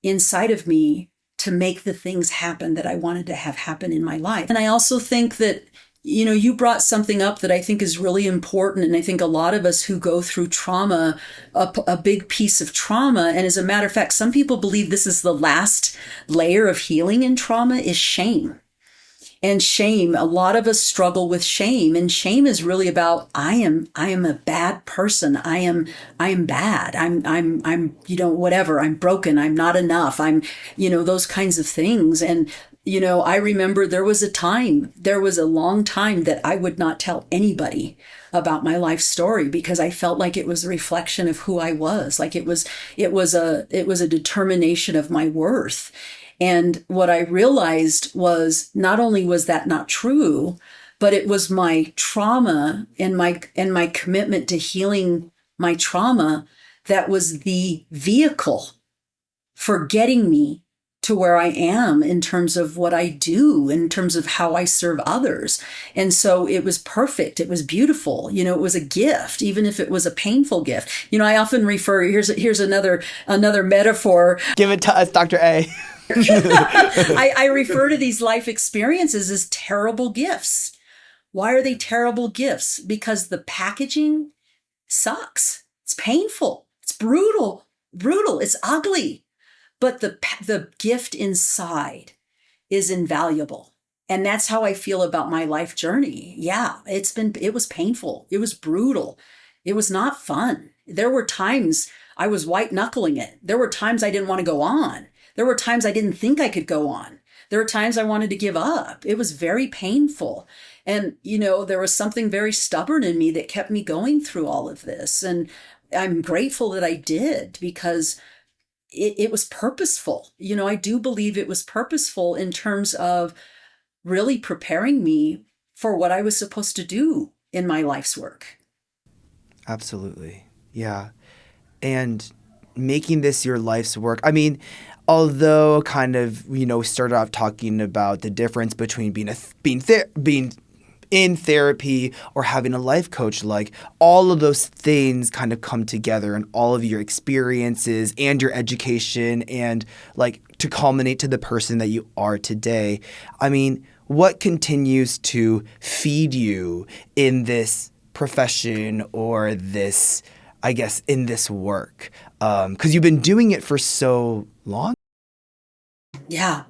inside of me to make the things happen that I wanted to have happen in my life. And I also think that, you brought something up that I think is really important. And I think a lot of us who go through trauma, a big piece of trauma, and as a matter of fact, some people believe this is the last layer of healing in trauma, is shame. And shame, a lot of us struggle with shame, and shame is really about, I am a bad person. I am bad. I'm whatever. I'm broken. I'm not enough. I'm, those kinds of things. And, I remember there was a long time that I would not tell anybody about my life story, because I felt like it was a reflection of who I was. Like it was a determination of my worth. And what I realized was, not only was that not true, but it was my trauma and my commitment to healing my trauma that was the vehicle for getting me to where I am in terms of what I do, in terms of how I serve others. And so it was perfect. It was beautiful. It was a gift, even if it was a painful gift. I often refer, here's another metaphor. Give it to us, Dr. A. I refer to these life experiences as terrible gifts. Why are they terrible gifts? Because the packaging sucks. It's painful. It's brutal. It's ugly. But the gift inside is invaluable. And that's how I feel about my life journey. Yeah, it was painful. It was brutal. It was not fun. There were times I was white knuckling it. There were times I didn't want to go on. There were times I didn't think I could go on. There were times I wanted to give up. It was very painful. And, there was something very stubborn in me that kept me going through all of this. And I'm grateful that I did, because it was purposeful. I do believe it was purposeful in terms of really preparing me for what I was supposed to do in my life's work. Absolutely. Yeah. And making this your life's work. I mean, although kind of, started off talking about the difference between being in therapy or having a life coach, like all of those things kind of come together, and all of your experiences and your education, and like to culminate to the person that you are today. I mean, what continues to feed you in this profession, or this, I guess, in this work? Because you've been doing it for so long. Yeah.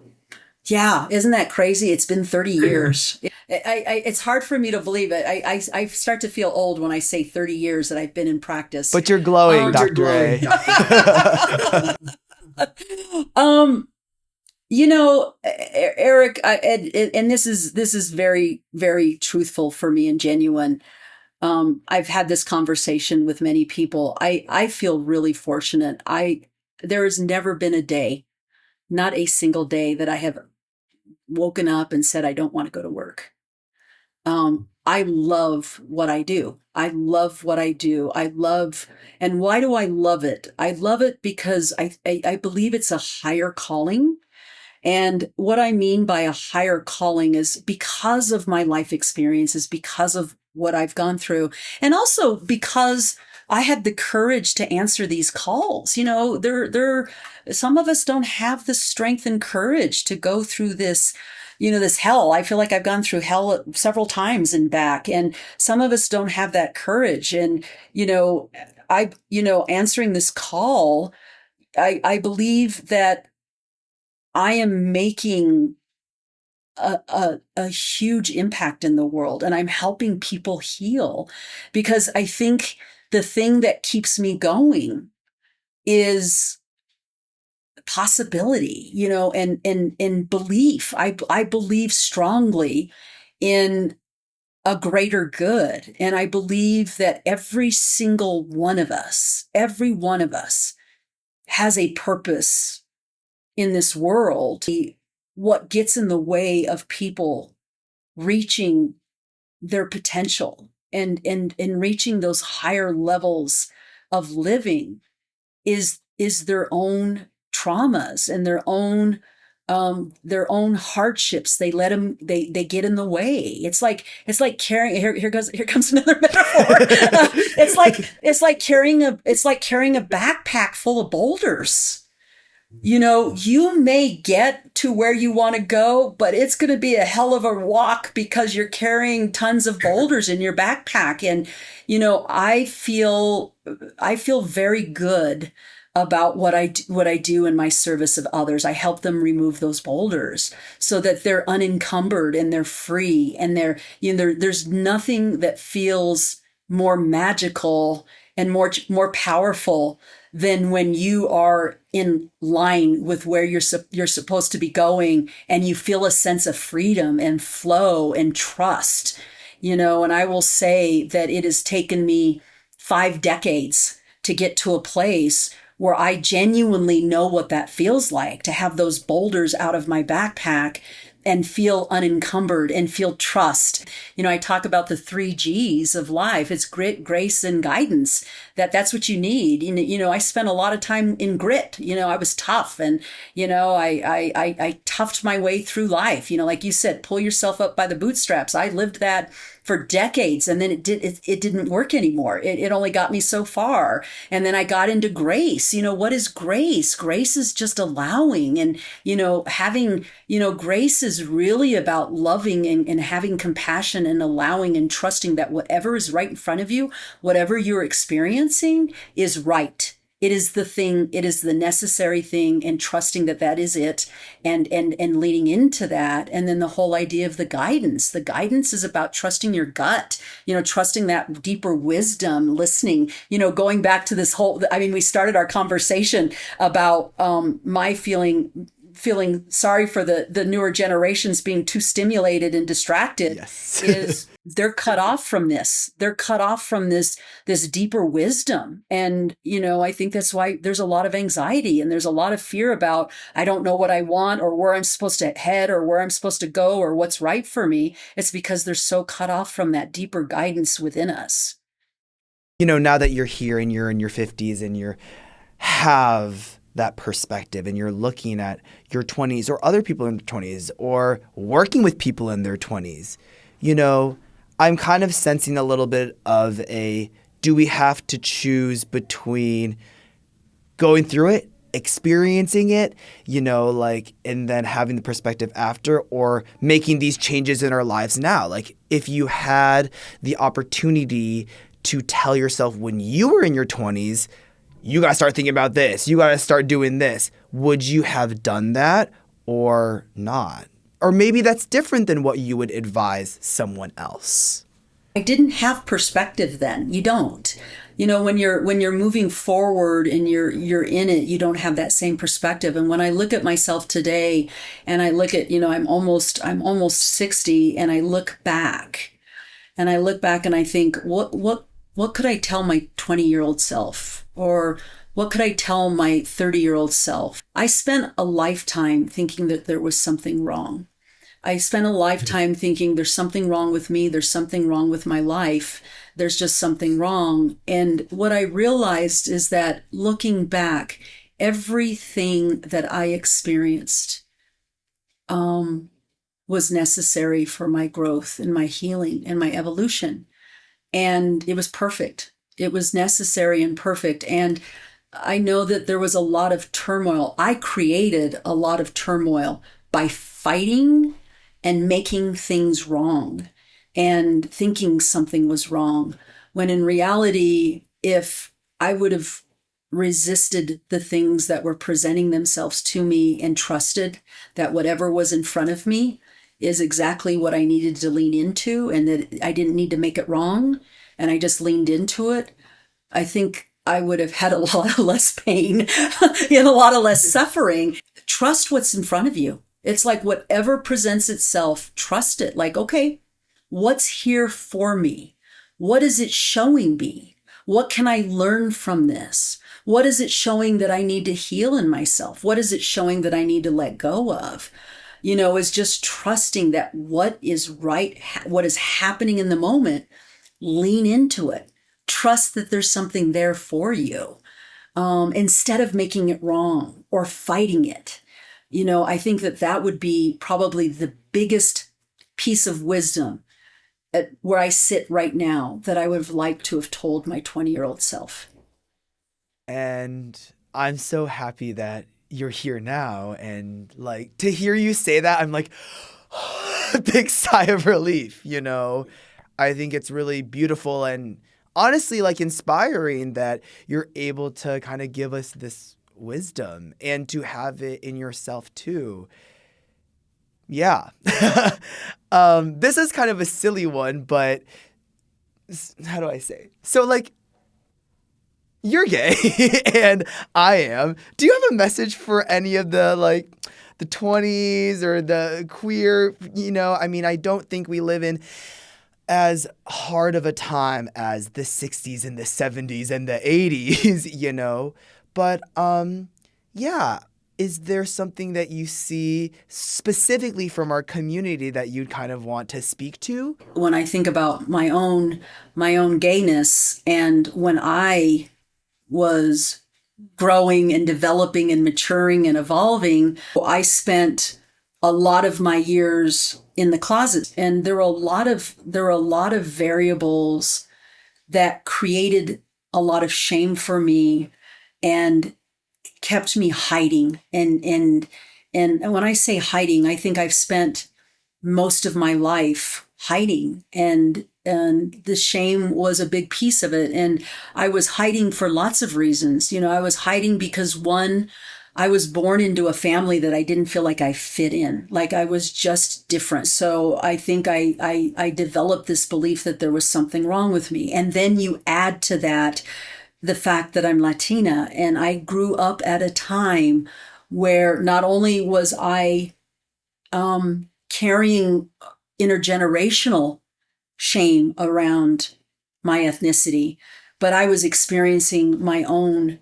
Isn't that crazy? It's been 30 years. It's hard for me to believe it. I start to feel old when I say 30 years that I've been in practice. But you're glowing, Dr. A. Eric, and this is very, very truthful for me and genuine. I've had this conversation with many people. I feel really fortunate. There has never been a day, not a single day, that I have woken up and said, I don't want to go to work. I love what I do. I love what I do. And why do I love it? I love it because I believe it's a higher calling. And what I mean by a higher calling is because of my life experiences, because of what I've gone through, and also because I had the courage to answer these calls. Some of us don't have the strength and courage to go through this, this hell. I feel like I've gone through hell several times and back, and some of us don't have that courage. And, answering this call, I believe that I am making a huge impact in the world, and I'm helping people heal, because I think the thing that keeps me going is possibility, and belief. I believe strongly in a greater good. And I believe that every one of us has a purpose in this world. What gets in the way of people reaching their potential and reaching those higher levels of living is their own traumas and their own hardships. They let them, they get in the way. It's like carrying, here comes another metaphor. It's like carrying a backpack full of boulders. You may get to where you want to go, but it's going to be a hell of a walk because you're carrying tons of boulders in your backpack. And, I feel very good about what I do in my service of others. I help them remove those boulders so that they're unencumbered and they're free, and there's nothing that feels more magical and more powerful than when you are in line with where you're supposed to be going, and you feel a sense of freedom and flow and trust. And I will say that it has taken me 5 decades to get to a place where I genuinely know what that feels like, to have those boulders out of my backpack and feel unencumbered and feel trust. I talk about the 3 G's of life. It's grit, grace, and guidance. That's what you need. I spent a lot of time in grit. I was tough, and, I toughed my way through life. Like you said, pull yourself up by the bootstraps. I lived that for decades, and then it didn't work anymore. It only got me so far. And then I got into grace. What is grace? Grace is just allowing, and, having, grace is really about loving and having compassion and allowing and trusting that whatever is right in front of you, whatever you're experiencing, is right. It is the thing, it is the necessary thing, and trusting that is it, and leaning into that. And then the whole idea of the guidance. The guidance is about trusting your gut, trusting that deeper wisdom, listening, going back to this whole, we started our conversation about my feeling sorry for the newer generations being too stimulated and distracted. Yes. Is they're cut off from this. They're cut off from this deeper wisdom. And, I think that's why there's a lot of anxiety and there's a lot of fear about, I don't know what I want or where I'm supposed to head or where I'm supposed to go or what's right for me. It's because they're so cut off from that deeper guidance within us. Now that you're here and you're in your 50s and you have that perspective and you're looking at your 20s or other people in their 20s or working with people in their 20s, I'm kind of sensing a little bit of do we have to choose between going through it, experiencing it, and then having the perspective after, or making these changes in our lives now? Like, if you had the opportunity to tell yourself when you were in your 20s, you got to start thinking about this, you got to start doing this, would you have done that or not? Or maybe that's different than what you would advise someone else. I didn't have perspective then. You don't. when you're moving forward and you're in it, you don't have that same perspective. And when I look at myself today and I look at, I'm almost 60, and I look back and I think, what could I tell my 20-year-old self? Or what could I tell my 30-year-old self? I spent a lifetime thinking that there was something wrong. I spent a lifetime thinking there's something wrong with me. There's something wrong with my life. There's just something wrong. And what I realized is that looking back, everything that I experienced was necessary for my growth and my healing and my evolution. And it was perfect. It was necessary and perfect. And I know that there was a lot of turmoil. I created a lot of turmoil by fighting and making things wrong and thinking something was wrong, when in reality, if I would have resisted the things that were presenting themselves to me and trusted that whatever was in front of me is exactly what I needed to lean into, and that I didn't need to make it wrong, and I just leaned into it, I think I would have had a lot less pain and a lot of less suffering. Trust what's in front of you. It's like whatever presents itself, trust it. Like, okay, what's here for me? What is it showing me? What can I learn from this? What is it showing that I need to heal in myself? What is it showing that I need to let go of? Is just trusting that what is right, what is happening in the moment, lean into it. Trust that there's something there for you, instead of making it wrong or fighting it. I think that would be probably the biggest piece of wisdom at where I sit right now that I would have liked to have told my 20-year-old self. And I'm so happy that you're here now. And like, to hear you say that, I'm like, a big sigh of relief, I think it's really beautiful and honestly, like, inspiring that you're able to kind of give us this wisdom and to have it in yourself too. Yeah. This is kind of a silly one, but how do I say? So, like, you're gay and I am. Do you have a message for any of the 20s or the queer, I don't think we live in as hard of a time as the 60s and the 70s and the 80s, But, yeah, is there something that you see specifically from our community that you'd kind of want to speak to? When I think about my own gayness, and when I was growing and developing and maturing and evolving, I spent a lot of my years in the closet, and there were a lot of variables that created a lot of shame for me and kept me hiding. And when I say hiding, I think I've spent most of my life hiding, and the shame was a big piece of it. And I was hiding for lots of reasons. I was hiding because, one, I was born into a family that I didn't feel like I fit in, like I was just different. So I think I developed this belief that there was something wrong with me. And then you add to that the fact that I'm Latina, and I grew up at a time where not only was I carrying intergenerational shame around my ethnicity, but I was experiencing my own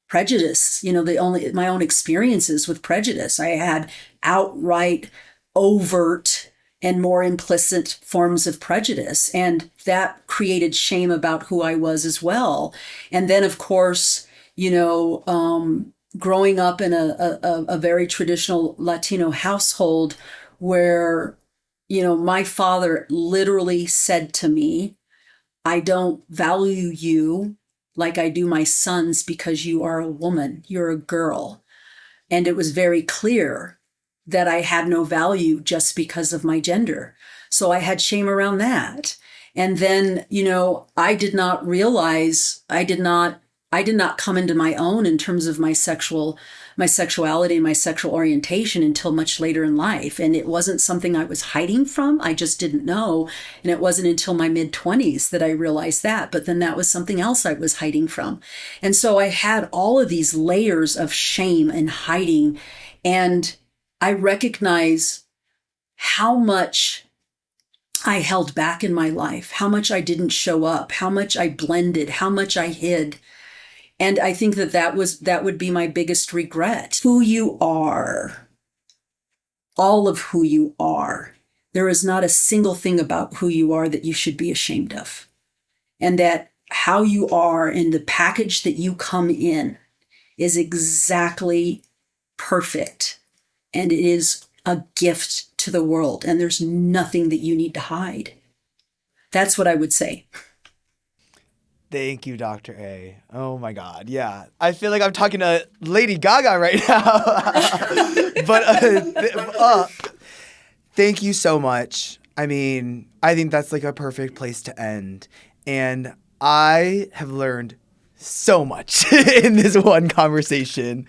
prejudice, my own experiences with prejudice. I had outright, overt, and more implicit forms of prejudice, and that created shame about who I was as well. And then, of course, growing up in a very traditional Latino household where, my father literally said to me, I don't value you like I do my sons because you are a woman, you're a girl. And it was very clear that I had no value just because of my gender. So I had shame around that. And then, I did not realize, I I did not come into my own in terms of my sexuality and my sexual orientation until much later in life. And it wasn't something I was hiding from. I just didn't know. And it wasn't until my mid-20s that I realized that. But then that was something else I was hiding from. And so I had all of these layers of shame and hiding. And I recognize how much I held back in my life, how much I didn't show up, how much I blended, how much I hid. And I think that would be my biggest regret. Who you are, all of who you are. There is not a single thing about who you are that you should be ashamed of. And that how you are and the package that you come in is exactly perfect. And it is a gift to the world. And there's nothing that you need to hide. That's what I would say. Thank you, Dr. A. Oh my God. Yeah. I feel like I'm talking to Lady Gaga right now. But thank you so much. I mean, I think that's like a perfect place to end. And I have learned so much in this one conversation.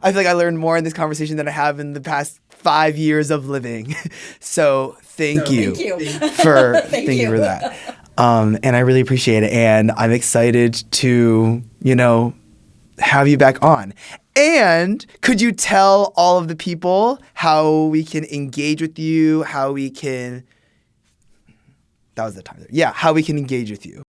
I feel like I learned more in this conversation than I have in the past 5 years of living. So thank you for that. And I really appreciate it. And I'm excited to, have you back on. And could you tell all of the people how we can engage with you, how we can engage with you?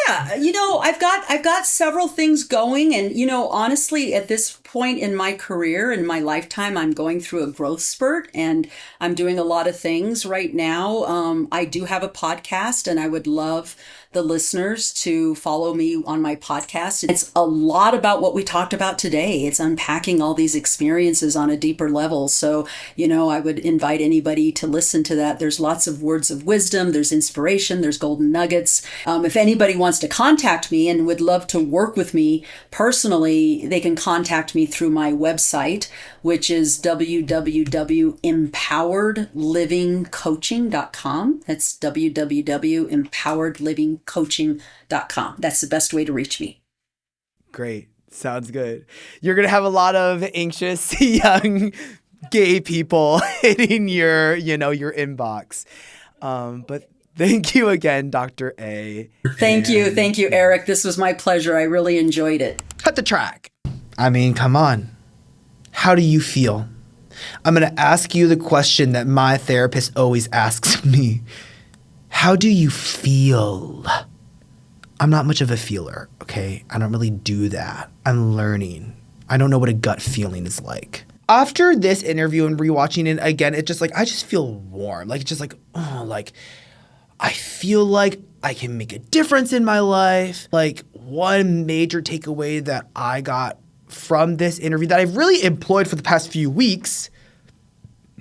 Yeah, I've got several things going, and honestly, at this point in my career, in my lifetime, I'm going through a growth spurt, and I'm doing a lot of things right now. I do have a podcast, and I would love the listeners to follow me on my podcast. It's a lot about what we talked about today. It's unpacking all these experiences on a deeper level. So, I would invite anybody to listen to that. There's lots of words of wisdom. There's inspiration. There's golden nuggets. If anybody wants to contact me and would love to work with me personally, they can contact me through my website, which is www.empoweredlivingcoaching.com. That's www.empoweredlivingcoaching.com. That's the best way to reach me. Great. Sounds good. You're going to have a lot of anxious young gay people hitting your inbox. But thank you again, Dr. A. Thank you, Eric. This was my pleasure. I really enjoyed it. Cut the track. I mean, come on. How do you feel? I'm going to ask you the question that my therapist always asks me. How do you feel? I'm not much of a feeler, okay? I don't really do that. I'm learning. I don't know what a gut feeling is like. After this interview and rewatching it again, it's just like, I just feel warm. Like, it's just like, I feel like I can make a difference in my life. Like, one major takeaway that I got from this interview that I've really employed for the past few weeks,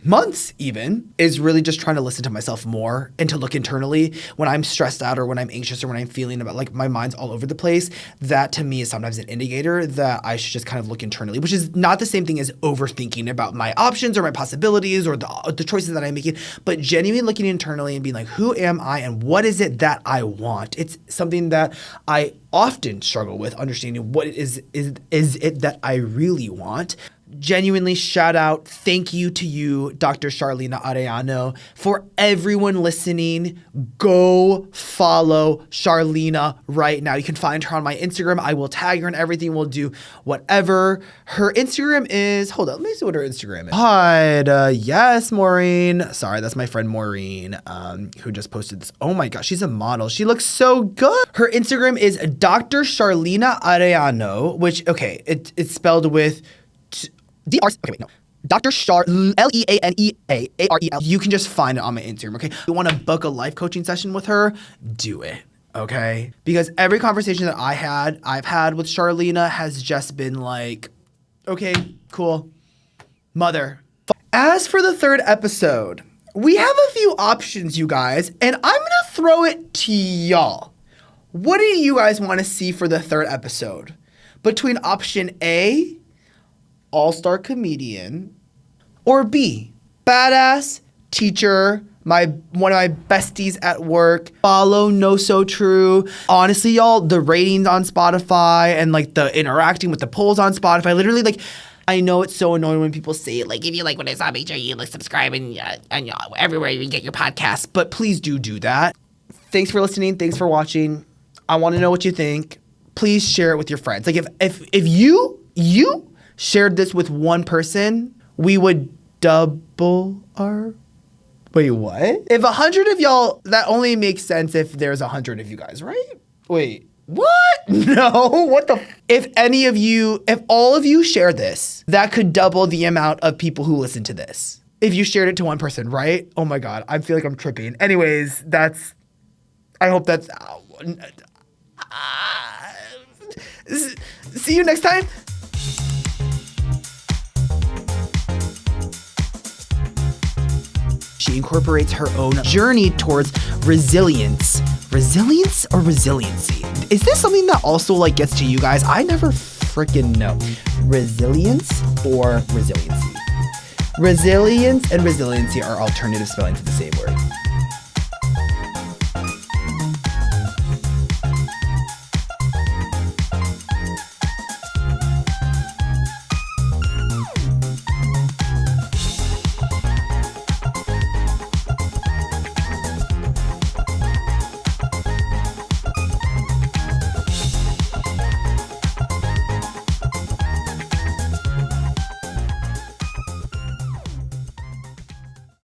months even, is really just trying to listen to myself more and to look internally when I'm stressed out or when I'm anxious or when I'm feeling about like my mind's all over the place. That to me is sometimes an indicator that I should just kind of look internally, which is not the same thing as overthinking about my options or my possibilities or the choices that I'm making, but genuinely looking internally and being like, who am I and what is it that I want? It's something that I often struggle with, understanding what it is it that I really want. Genuinely shout out, thank you to you, Dr. Charlena Arellano. For everyone listening, go follow Charlena right now. You can find her on my Instagram. I will tag her and everything. We'll do whatever. Her Instagram is, hold on, let me see what her Instagram is. Hi, yes, Maureen. Sorry, that's my friend Maureen, who just posted this. Oh my gosh, she's a model. She looks so good. Her Instagram is Dr. Charlena Arellano, which, okay, it's spelled with Dr. Char, Leaneaarel. You can just find it on my Instagram, okay? If you want to book a life coaching session with her, do it, okay? Because every conversation that I've had with Charlena has just been like, okay, cool, mother. As for the third episode, we have a few options, you guys, and I'm going to throw it to y'all. What do you guys want to see for the third episode? Between option A, all-star comedian, or B, badass teacher, one of my besties at work. Follow No So True. Honestly, y'all, the ratings on Spotify and like the interacting with the polls on Spotify, literally like, I know it's so annoying when people say like, if you like what I saw, make sure you like subscribe and everywhere you get your podcasts, but please do that. Thanks for listening. Thanks for watching. I want to know what you think. Please share it with your friends. Like if you shared this with one person, we would double our... Wait, what? If 100 of y'all, that only makes sense if there's 100 of you guys, right? Wait, what? No, what the... If all of you share this, that could double the amount of people who listen to this. If you shared it to one person, right? Oh my God, I feel like I'm tripping. Anyways, I hope that's... See you next time. She incorporates her own journey towards resilience. Resilience or resiliency? Is this something that also like gets to you guys? I never freaking know. Resilience or resiliency? Resilience and resiliency are alternative spellings of the same word.